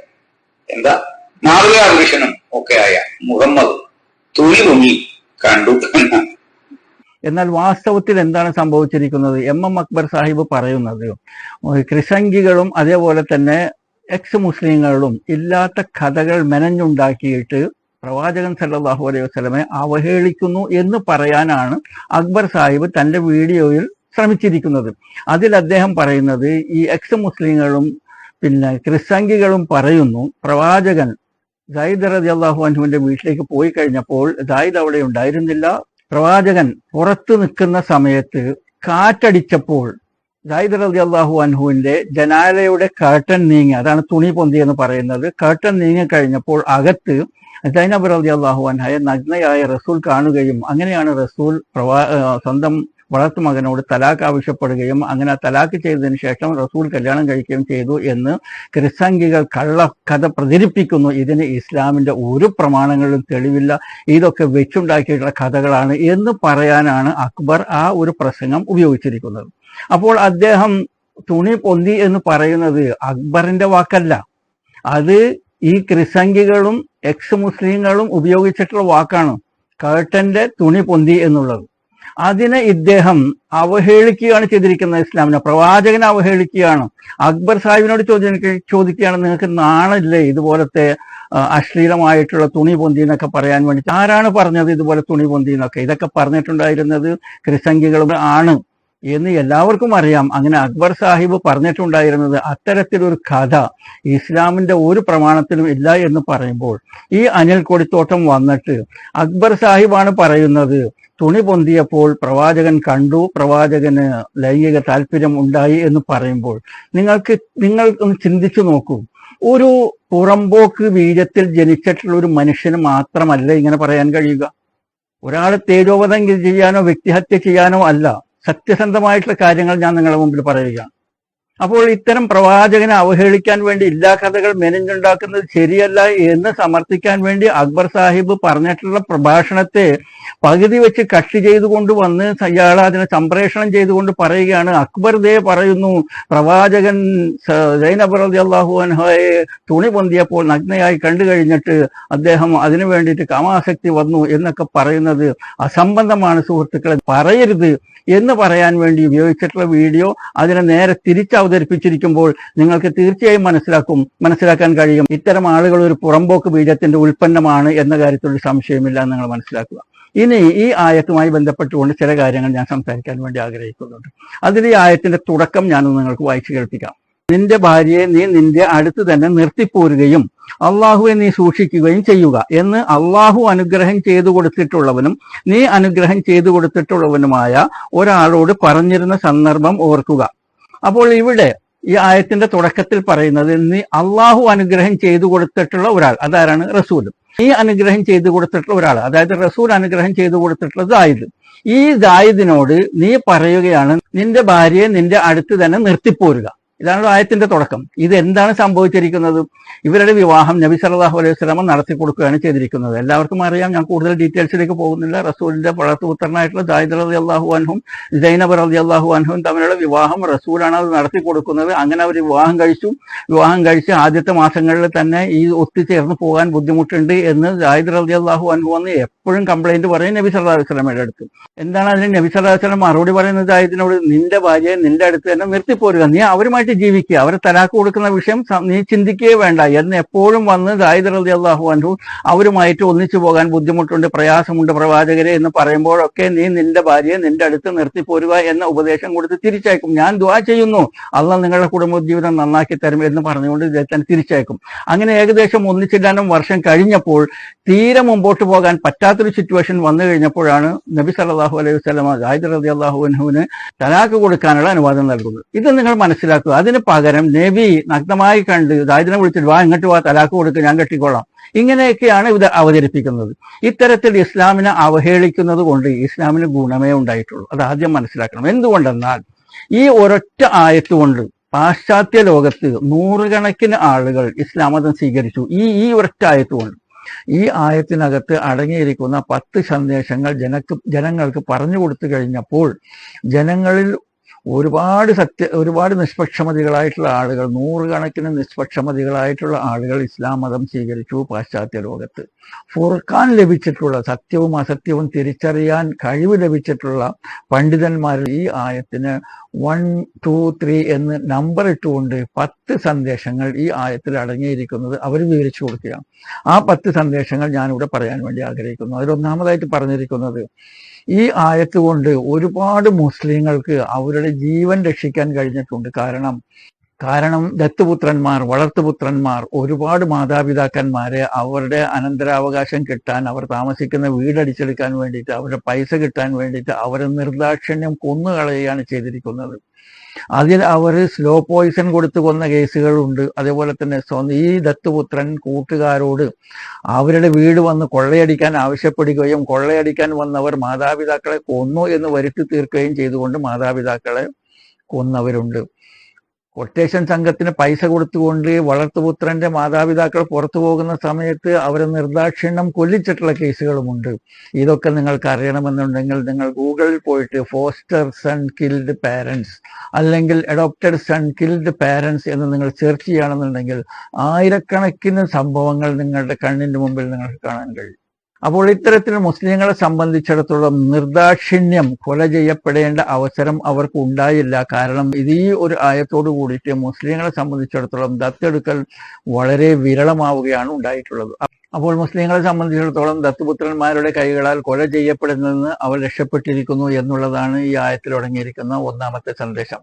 മാതൃകാ പുരുഷനും ഒക്കെ ആയ മുഹമ്മദ് തുണി പൊങ്ങി കണ്ടു എന്നാണ്. എന്നാൽ വാസ്തവത്തിൽ എന്താണ് സംഭവിച്ചിരിക്കുന്നത്? MM അക്ബർ സാഹിബ് പറയുന്നത് ക്രിസംഗികളും അതേപോലെ തന്നെ മുസ്ലിങ്ങളും ഇല്ലാത്ത കഥകൾ മെനഞ്ഞുണ്ടാക്കിയിട്ട് പ്രവാചകൻ സല്ലല്ലാഹു അലൈഹി വസല്ലമയെ അവഹേളിക്കുന്നു എന്ന് പറയാനാണ് അക്ബർ സാഹിബ് തന്റെ വീഡിയോയിൽ ശ്രമിച്ചിരിക്കുന്നത്. അതിൽ അദ്ദേഹം പറയുന്നത് ഈ മുസ്ലിങ്ങളും പിന്നെ ക്രിസംഗികളും പറയുന്നു, പ്രവാചകൻ സയ്യിദ് റളിയല്ലാഹു അൻഹുവിന്റെ വീട്ടിലേക്ക് പോയി കഴിഞ്ഞപ്പോൾ സയ്യിദ് അവിടെ ഉണ്ടായിരുന്നില്ല. പ്രവാചകൻ പുറത്തു നിൽക്കുന്ന സമയത്ത് കാറ്റടിച്ചപ്പോൾ സയ്യിദ് റളിയല്ലാഹു അൻഹുവിന്റെ ജനാലയുടെ കർട്ടൻ നീങ്ങി, അതാണ് തുണി പൊന്തി എന്ന് പറയുന്നത്. കർട്ടൻ നീങ്ങി കഴിഞ്ഞപ്പോൾ അകത്ത് സൈനബ് റളിയല്ലാഹു അൻഹയെ നഗ്നയായ റസൂൽ കാണുകയും അങ്ങനെയാണ് റസൂൽ സ്വന്തം വളർത്തുമകനോട് തലാഖ് ആവശ്യപ്പെടുകയും അങ്ങനെ തലാഖ് ചെയ്തതിനു ശേഷം റസൂൽ കല്യാണം കഴിക്കുകയും ചെയ്തു എന്ന് ക്രിസംഗികൾ കള്ളക്കഥ പ്രചരിപ്പിക്കുന്നു. ഇതിന് ഇസ്ലാമിന്റെ ഒരു പ്രമാണങ്ങളിലും തെളിവില്ല, ഇതൊക്കെ വെച്ചുണ്ടാക്കിയിട്ടുള്ള കഥകളാണ് എന്ന് പറയാനാണ് അക്ബർ ആ ഒരു പ്രസംഗം ഉപയോഗിച്ചിരിക്കുന്നത്. അപ്പോൾ അദ്ദേഹം തുണി പൊന്തി എന്ന് പറയുന്നത് അക്ബറിന്റെ വാക്കല്ല, അത് ഈ ക്രിസംഗികളും മുസ്ലിങ്ങളും ഉപയോഗിച്ചിട്ടുള്ള വാക്കാണ്. കർട്ടന്റെ തുണി പൊന്തി എന്നുള്ളത്. അതിനെ ഇദ്ദേഹം അവഹേളിക്കുകയാണ് ചെയ്തിരിക്കുന്നത്. ഇസ്ലാമിനെ, പ്രവാചകനെ അവഹേളിക്കുകയാണ്. അക്ബർ സാഹിബിനോട് ചോദിക്കുകയാണ്, നിങ്ങൾക്ക് നാണില്ലേ ഇതുപോലത്തെ അശ്ലീലമായിട്ടുള്ള തുണി പൊന്തി എന്നൊക്കെ പറയാൻ വേണ്ടി? ആരാണ് പറഞ്ഞത് ഇതുപോലെ തുണി പൊന്തി എന്നൊക്കെ? ഇതൊക്കെ പറഞ്ഞിട്ടുണ്ടായിരുന്നത് ക്രിസംഗികളും ആണ് എന്ന് എല്ലാവർക്കും അറിയാം. അങ്ങനെ അക്ബർ സാഹിബ് പറഞ്ഞിട്ടുണ്ടായിരുന്നത് അത്തരത്തിലൊരു കഥ ഇസ്ലാമിന്റെ ഒരു പ്രമാണത്തിലും ഇല്ല എന്ന് പറയുമ്പോൾ ഈ അനിൽ കൊടിത്തോട്ടം വന്നിട്ട് അക്ബർ സാഹിബാണ് പറയുന്നത് തുണി പൊന്തിയപ്പോൾ പ്രവാചകൻ കണ്ടു, പ്രവാചകന് ലൈംഗിക താല്പര്യം ഉണ്ടായി എന്ന് പറയുമ്പോൾ നിങ്ങൾ ഒന്ന് ചിന്തിച്ചു നോക്കൂ. ഒരു പുറമ്പോക്ക് വീര്യത്തിൽ ജനിച്ചിട്ടുള്ള ഒരു മനുഷ്യന് മാത്രമല്ല ഇങ്ങനെ പറയാൻ കഴിയുക. ഒരാളെ തേജോവധം ചെയ്യാനോ വ്യക്തിഹത്യ ചെയ്യാനോ അല്ല, സത്യസന്ധമായിട്ടുള്ള കാര്യങ്ങൾ ഞാൻ നിങ്ങളുടെ മുമ്പിൽ പറയുകയാണ്. അപ്പോൾ ഇത്തരം പ്രവാചകനെ അവഹേളിക്കാൻ വേണ്ടി എല്ലാ കഥകൾ മെനഞ്ഞുണ്ടാക്കുന്നത് ശരിയല്ല എന്ന് സമർത്ഥിക്കാൻ വേണ്ടി അക്ബർ സാഹിബ് പറഞ്ഞിട്ടുള്ള പ്രഭാഷണത്തെ പകുതി വെച്ച് കക്ഷി ചെയ്തുകൊണ്ട് വന്ന് ഇയാൾ അതിനെ സംപ്രേഷണം ചെയ്തുകൊണ്ട് പറയുകയാണ്, അക്ബർ ദേ പറയുന്നു പ്രവാചകൻ സൈനബ് റളിയല്ലാഹു അൻഹയെ തുണി പൊന്തിയപ്പോൾ നഗ്നയായി കണ്ടു കഴിഞ്ഞിട്ട് അദ്ദേഹം അതിനു വേണ്ടിയിട്ട് കാമാസക്തി വന്നു എന്നൊക്കെ പറയുന്നത് അസംബന്ധമാണ് സുഹൃത്തുക്കളെ, പറയരുത് എന്ന് പറയാൻ വേണ്ടി ഉപയോഗിച്ചിട്ടുള്ള വീഡിയോ അതിനെ നേരെ തിരിച്ചവതരിപ്പിച്ചിരിക്കുമ്പോൾ നിങ്ങൾക്ക് തീർച്ചയായും മനസ്സിലാക്കാൻ കഴിയും ഇത്തരം ആളുകൾ ഒരു പുറമ്പോക്ക് ബീജത്തിന്റെ ഉൽപ്പന്നമാണ് എന്ന കാര്യത്തിൽ സംശയമില്ല എന്ന് നിങ്ങൾ മനസ്സിലാക്കുക. ഇനി ഈ ആയത്തുമായി ബന്ധപ്പെട്ടുകൊണ്ട് ചില കാര്യങ്ങൾ ഞാൻ സംസാരിക്കാൻ വേണ്ടി ആഗ്രഹിക്കുന്നുണ്ട്. അതിൽ ഈ ആയത്തിന്റെ തുടക്കം ഞാനൊന്ന് നിങ്ങൾക്ക് വായിച്ചു കേൾപ്പിക്കാം. നിന്റെ ഭാര്യയെ നീ നിന്റെ അടുത്ത് തന്നെ നിർത്തിപ്പോരുകയും അള്ളാഹുവെ നീ സൂക്ഷിക്കുകയും ചെയ്യുക എന്ന് അള്ളാഹു അനുഗ്രഹം ചെയ്തു കൊടുത്തിട്ടുള്ളവനും നീ അനുഗ്രഹം ചെയ്തു കൊടുത്തിട്ടുള്ളവനുമായ ഒരാളോട് പറഞ്ഞിരുന്ന സന്ദർഭം ഓർക്കുക. അപ്പോൾ ഇവിടെ ഈ ആയത്തിന്റെ തുടക്കത്തിൽ പറയുന്നത് നീ അള്ളാഹു അനുഗ്രഹം ചെയ്തു കൊടുത്തിട്ടുള്ള ഒരാൾ, അതാരാണ്? റസൂൽ. നീ അനുഗ്രഹം ചെയ്തു കൊടുത്തിട്ടുള്ള ഒരാൾ, അതായത് റസൂൽ അനുഗ്രഹം ചെയ്തു കൊടുത്തിട്ടുള്ള ദായിദ്. ഈ ദായിദിനോട് നീ പറയുകയാണ് നിന്റെ ഭാര്യയെ നിന്റെ അടുത്ത് തന്നെ നിർത്തിപ്പോരുക. ഇതാണ് ആയത്തിന്റെ തുടക്കം. ഇത് എന്താണ് സംഭവിച്ചിരിക്കുന്നത്? ഇവരുടെ വിവാഹം നബി സല്ലല്ലാഹു അലൈഹി വസല്ലം നടത്തി കൊടുക്കുകയാണ് ചെയ്തിരിക്കുന്നത്. എല്ലാവർക്കും അറിയാം, ഞാൻ കൂടുതൽ ഡീറ്റെയിൽസിലേക്ക് പോകുന്നില്ല. റസൂലിന്റെ വളർത്തുപുത്രനായിട്ടുള്ള ദായിദ് റളിയല്ലാഹു അൻഹും സൈനബ് റളിയല്ലാഹു അൻഹും തമ്മിലുള്ള വിവാഹം റസൂലാണ് അത് നടത്തി കൊടുക്കുന്നത്. അങ്ങനെ അവർ വിവാഹം കഴിച്ച് ആദ്യത്തെ മാസങ്ങളിൽ തന്നെ ഈ ഒത്തുചേർന്ന് പോകാൻ ബുദ്ധിമുട്ടുണ്ട് എന്ന് ദായിദ് റളിയല്ലാഹു അൻഹു വന്ന് എപ്പോഴും കംപ്ലൈന്റ് പറയും നബി സല്ലല്ലാഹു അലൈഹി വസല്ലമയുടെ അടുത്ത്. എന്താണ് അതിന് നബി സല്ലല്ലാഹു അലൈഹി വസല്ലം മറുപടി പറയുന്നത്? ദായിദിനോട് നിന്റെ ഭാര്യയെ നിന്റെ അടുത്ത് തന്നെ നിർത്തിപ്പോരുക, നീ അവരുമായിട്ട് ജീവിക്കുക, അവരെ തലാക്ക് കൊടുക്കുന്ന വിഷയം നീ ചിന്തിക്കുകയേ വേണ്ട എന്ന് എപ്പോഴും വന്ന് ദായിദ് റളിയല്ലാഹു അൻഹു അവരുമായിട്ട് ഒന്നിച്ചു പോകാൻ ബുദ്ധിമുട്ടുണ്ട്, പ്രയാസമുണ്ട് പ്രവാചകരെ എന്ന് പറയുമ്പോഴൊക്കെ നീ നിന്റെ ഭാര്യയെ നിന്റെ അടുത്ത് നിർത്തിപ്പോരുക എന്ന ഉപദേശം കൊടുത്ത് തിരിച്ചയക്കും. ഞാൻ ദുആ ചെയ്യുന്നു, അള്ളാഹ് നിങ്ങളുടെ കുടുംബജീവിതം നന്നാക്കി തരും എന്ന് പറഞ്ഞുകൊണ്ട് ഇദ്ദേഹത്തിന് തിരിച്ചയക്കും. അങ്ങനെ ഏകദേശം 1 വർഷം കഴിഞ്ഞപ്പോൾ തീരെ മുമ്പോട്ട് പോകാൻ പറ്റാത്തൊരു സിറ്റുവേഷൻ വന്നു കഴിഞ്ഞപ്പോഴാണ് നബി സല്ലല്ലാഹു അലൈഹി വസല്ലം ദായിദ് റളിയല്ലാഹു അൻഹുവിന് തലാക്ക് കൊടുക്കാനുള്ള അനുവാദം നൽകുന്നത്. ഇത് നിങ്ങൾ മനസ്സിലാക്കുക. അതിന് പകരം നബി നഗ്നമായി കണ്ട് ദായിദിനെ വിളിച്ചിട്ട് വാ, ഇങ്ങോട്ട് വാ, തലാക്ക് കൊടുക്കുക, ഞാൻ കെട്ടിക്കൊള്ളാം, ഇങ്ങനെയൊക്കെയാണ് ഇത് അവതരിപ്പിക്കുന്നത്. ഇത്തരത്തിൽ ഇസ്ലാമിനെ അവഹേളിക്കുന്നത് കൊണ്ട് ഇസ്ലാമിന് ഗുണമേ ഉണ്ടായിട്ടുള്ളൂ. അത് ആദ്യം മനസ്സിലാക്കണം. എന്തുകൊണ്ടെന്നാൽ ഈ ഒരൊറ്റ ആയത്ത് കൊണ്ട് പാശ്ചാത്യ ലോകത്ത് നൂറുകണക്കിന് ആളുകൾ ഇസ്ലാം മതം സ്വീകരിച്ചു. ഈ ഒരൊറ്റ ആയത്ത് കൊണ്ട്. ഈ ആയത്തിനകത്ത് അടങ്ങിയിരിക്കുന്ന 10 സന്ദേശങ്ങൾ ജനങ്ങൾക്ക് പറഞ്ഞു കൊടുത്തു കഴിഞ്ഞപ്പോൾ ജനങ്ങളിൽ ഒരുപാട് നിഷ്പക്ഷമതികളായിട്ടുള്ള ആളുകൾ, നൂറുകണക്കിന് നിഷ്പക്ഷമതികളായിട്ടുള്ള ആളുകൾ ഇസ്ലാം മതം സ്വീകരിച്ചു പാശ്ചാത്യ ലോകത്ത്. ഫുർഖാൻ ലഭിച്ചിട്ടുള്ള, സത്യവും അസത്യവും തിരിച്ചറിയാൻ കഴിവ് ലഭിച്ചിട്ടുള്ള പണ്ഡിതന്മാരിൽ ഈ ആയത്തിന് 1, 2, 3 എന്ന് നമ്പർ ഇട്ടുകൊണ്ട് 10 സന്ദേശങ്ങൾ ഈ ആയത്തിൽ അടങ്ങിയിരിക്കുന്നത് അവർ വിവരിച്ചു കൊടുക്കുകയാണ്. ആ 10 സന്ദേശങ്ങൾ ഞാനിവിടെ പറയാൻ വേണ്ടി ആഗ്രഹിക്കുന്നു. അതിലൊന്നാമതായിട്ട് പറഞ്ഞിരിക്കുന്നത്, ഈ ആയത്ത് കൊണ്ട് ഒരുപാട് മുസ്ലിങ്ങൾക്ക് അവരുടെ ജീവൻ രക്ഷിക്കാൻ കഴിഞ്ഞിട്ടുണ്ട്. കാരണം ദത്തുപുത്രന്മാർ, വളർത്തുപുത്രന്മാർ ഒരുപാട് മാതാപിതാക്കന്മാരെ അവരുടെ അനന്തരാവകാശം കിട്ടാൻ, അവർ താമസിക്കുന്ന വീടടിച്ചെടുക്കാൻ വേണ്ടിയിട്ട്, അവരുടെ പൈസ കിട്ടാൻ വേണ്ടിയിട്ട് അവരെ നിർദാക്ഷിണ്യം കൊന്നുകളയുകയാണ് ചെയ്തിരിക്കുന്നത്. അതിൽ അവർ സ്ലോ പോയിസൺ കൊടുത്തു കൊന്ന കേസുകളുണ്ട്. അതേപോലെ തന്നെ ഈ ദത്തുപുത്രൻ കൂട്ടുകാരോട് അവരുടെ വീട് വന്ന് കൊള്ളയടിക്കാൻ ആവശ്യപ്പെടുകയും കൊള്ളയടിക്കാൻ വന്നവർ മാതാപിതാക്കളെ കൊന്നു എന്ന് വരുത്തി തീർക്കുകയും ചെയ്തുകൊണ്ട് മാതാപിതാക്കളെ കൊന്നവരുണ്ട്. കൊട്ടേഷൻ സംഘത്തിന് പൈസ കൊടുത്തുകൊണ്ട് വളർത്തുപുത്രന്റെ മാതാപിതാക്കൾ പുറത്തു പോകുന്ന സമയത്ത് അവരെ നിർദാക്ഷിണ്യം കൊല്ലിച്ചിട്ടുള്ള കേസുകളുമുണ്ട്. ഇതൊക്കെ നിങ്ങൾക്ക് അറിയണമെന്നുണ്ടെങ്കിൽ നിങ്ങൾ ഗൂഗിളിൽ പോയിട്ട് ഫോസ്റ്റർ സൺ കിൽഡ് പാരൻസ് അല്ലെങ്കിൽ അഡോപ്റ്റഡ് സൺ കിൽഡ് പാരൻസ് എന്ന് നിങ്ങൾ സെർച്ച് ചെയ്യുകയാണെന്നുണ്ടെങ്കിൽ ആയിരക്കണക്കിന് സംഭവങ്ങൾ നിങ്ങളുടെ കണ്ണിന്റെ മുമ്പിൽ നിങ്ങൾക്ക് കാണാൻ കഴിയും. അപ്പോൾ ഇത്തരത്തിൽ മുസ്ലിങ്ങളെ സംബന്ധിച്ചിടത്തോളം നിർദാക്ഷിണ്യം കൊല ചെയ്യപ്പെടേണ്ട അവസരം അവർക്ക് ഉണ്ടായില്ല. കാരണം ഈ ഒരു ആയത്തോട് കൂടിയിട്ട് മുസ്ലിങ്ങളെ സംബന്ധിച്ചിടത്തോളം ദത്തെടുക്കൽ വളരെ വിരളമാവുകയാണ് ഉണ്ടായിട്ടുള്ളത്. അപ്പോൾ മുസ്ലിങ്ങളെ സംബന്ധിച്ചിടത്തോളം ദത്തുപുത്രന്മാരുടെ കൈകളാൽ കൊല ചെയ്യപ്പെടുന്നതെന്ന് അവർ രക്ഷപ്പെട്ടിരിക്കുന്നു എന്നുള്ളതാണ് ഈ ആയത്തിൽ അടങ്ങിയിരിക്കുന്ന ഒന്നാമത്തെ സന്ദേശം.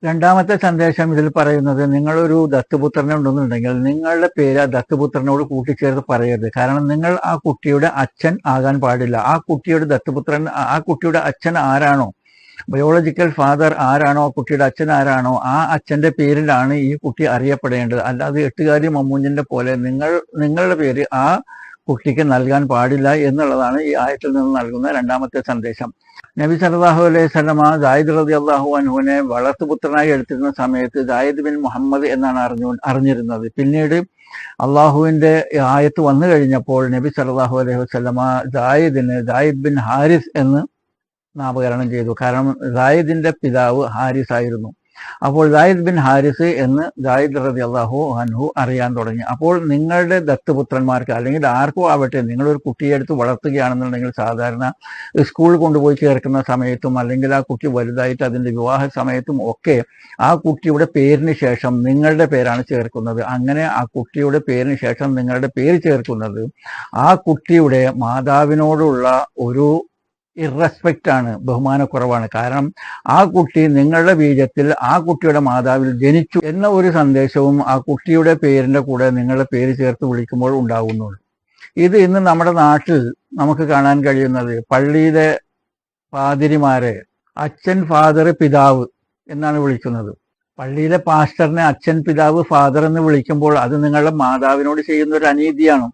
രണ്ടാമത്തെ സന്ദേശം ഇതിൽ പറയുന്നത്, നിങ്ങളൊരു ദത്തുപുത്രനെ ഉണ്ടെന്നുണ്ടെങ്കിൽ നിങ്ങളുടെ പേര് ആ ദത്തുപുത്രനോട് കൂട്ടിച്ചേർത്ത് പറയരുത്. കാരണം നിങ്ങൾ ആ കുട്ടിയുടെ അച്ഛൻ ആകാൻ പാടില്ല. ആ കുട്ടിയുടെ അച്ഛൻ ആരാണോ, ബയോളജിക്കൽ ഫാദർ ആരാണോ, ആ കുട്ടിയുടെ അച്ഛൻ ആരാണോ, ആ അച്ഛന്റെ പേരിലാണ് ഈ കുട്ടി അറിയപ്പെടേണ്ടത്. അല്ലാതെ എട്ടുകാരി മമ്മൂഞ്ഞിന്റെ പോലെ നിങ്ങളുടെ പേര് ആ കുട്ടിക്ക് നൽകാൻ പാടില്ല എന്നുള്ളതാണ് ഈ ആയത്തിൽ നിന്ന് നൽകുന്ന രണ്ടാമത്തെ സന്ദേശം. നബി സല്ലല്ലാഹു അലൈഹി വസല്ലമ ദായിദ് റളിയല്ലാഹു അൻഹുവിനെ വളർത്തുപുത്രനായി എടുത്തിരുന്ന സമയത്ത് ദായിദ് ബിൻ മുഹമ്മദ് എന്നാണ് അറിഞ്ഞിരുന്നത്. പിന്നീട് അള്ളാഹുവിന്റെ ആയത്ത് വന്നു കഴിഞ്ഞപ്പോൾ നബി സല്ലല്ലാഹു അലൈഹി വസല്ലമ ദായിദ് ബിൻ ഹാരിസ് എന്ന് നാമകരണം ചെയ്തു. കാരണം ദായിദിന്റെ പിതാവ് ഹാരിസ് ആയിരുന്നു. അപ്പോൾ ദായിദ് ബിൻ ഹാരിസ് എന്ന് ദായിദ് റളിയല്ലാഹു അൻഹു അറിയാൻ തുടങ്ങി. അപ്പോൾ നിങ്ങളുടെ ദത്തുപുത്രന്മാർക്ക് അല്ലെങ്കിൽ ആർക്കും ആവട്ടെ, നിങ്ങളൊരു കുട്ടിയെ എടുത്ത് വളർത്തുകയാണെന്നുണ്ടെങ്കിൽ സാധാരണ സ്കൂളിൽ കൊണ്ടുപോയി ചേർക്കുന്ന സമയത്തും അല്ലെങ്കിൽ ആ കുട്ടി വലുതായിട്ട് അതിൻ്റെ വിവാഹ സമയത്തും ഒക്കെ ആ കുട്ടിയുടെ പേരിന് ശേഷം നിങ്ങളുടെ പേരാണ് ചേർക്കുന്നത്. അങ്ങനെ ആ കുട്ടിയുടെ പേരിന് ശേഷം നിങ്ങളുടെ പേര് ചേർക്കുന്നത് ആ കുട്ടിയുടെ മാതാവിനോടുള്ള ഒരു ഇറസ്പെക്റ്റ് ആണ്, ബഹുമാനക്കുറവാണ്. കാരണം ആ കുട്ടി നിങ്ങളുടെ ബീജത്തിൽ ആ കുട്ടിയുടെ മാതാവിൽ ജനിച്ചു എന്ന ഒരു സന്ദേശവും ആ കുട്ടിയുടെ പേരിന്റെ കൂടെ നിങ്ങളുടെ പേര് ചേർത്ത് വിളിക്കുമ്പോൾ ഉണ്ടാകുന്നുള്ളൂ. ഇത് ഇന്ന് നമ്മുടെ നാട്ടിൽ നമുക്ക് കാണാൻ കഴിയുന്നത് പള്ളിയിലെ പാതിരിമാരെ അച്ഛൻ, ഫാദർ, പിതാവ് എന്നാണ് വിളിക്കുന്നത്. പള്ളിയിലെ പാസ്റ്ററിനെ അച്ഛൻ, പിതാവ്, ഫാദർ എന്ന് വിളിക്കുമ്പോൾ അത് നിങ്ങളുടെ മാതാവിനോട് ചെയ്യുന്ന ഒരു അനീതിയാണ്.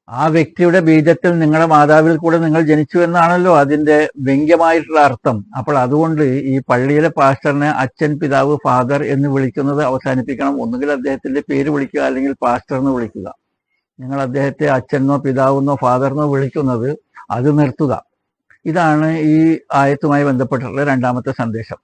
ആ വ്യക്തിയുടെ ബീജത്തിൽ നിങ്ങളുടെ മാതാവിൽ കൂടെ നിങ്ങൾ ജനിച്ചു എന്നാണല്ലോ അതിന്റെ വ്യംഗ്യമായിട്ടുള്ള അർത്ഥം. അപ്പോൾ അതുകൊണ്ട് ഈ പള്ളിയിലെ പാസ്റ്ററിനെ അച്ഛൻ, പിതാവ്, ഫാദർ എന്ന് വിളിക്കുന്നത് അവസാനിപ്പിക്കണം. ഒന്നുകിൽ അദ്ദേഹത്തിന്റെ പേര് വിളിക്കുക, അല്ലെങ്കിൽ പാസ്റ്റർ എന്ന് വിളിക്കുക. നിങ്ങൾ അദ്ദേഹത്തെ അച്ഛനോ പിതാവെന്നോ ഫാദറിനോ വിളിക്കുന്നത് അത് നിർത്തുക. ഇതാണ് ഈ ആയത്തുമായി ബന്ധപ്പെട്ടിട്ടുള്ള രണ്ടാമത്തെ സന്ദേശം.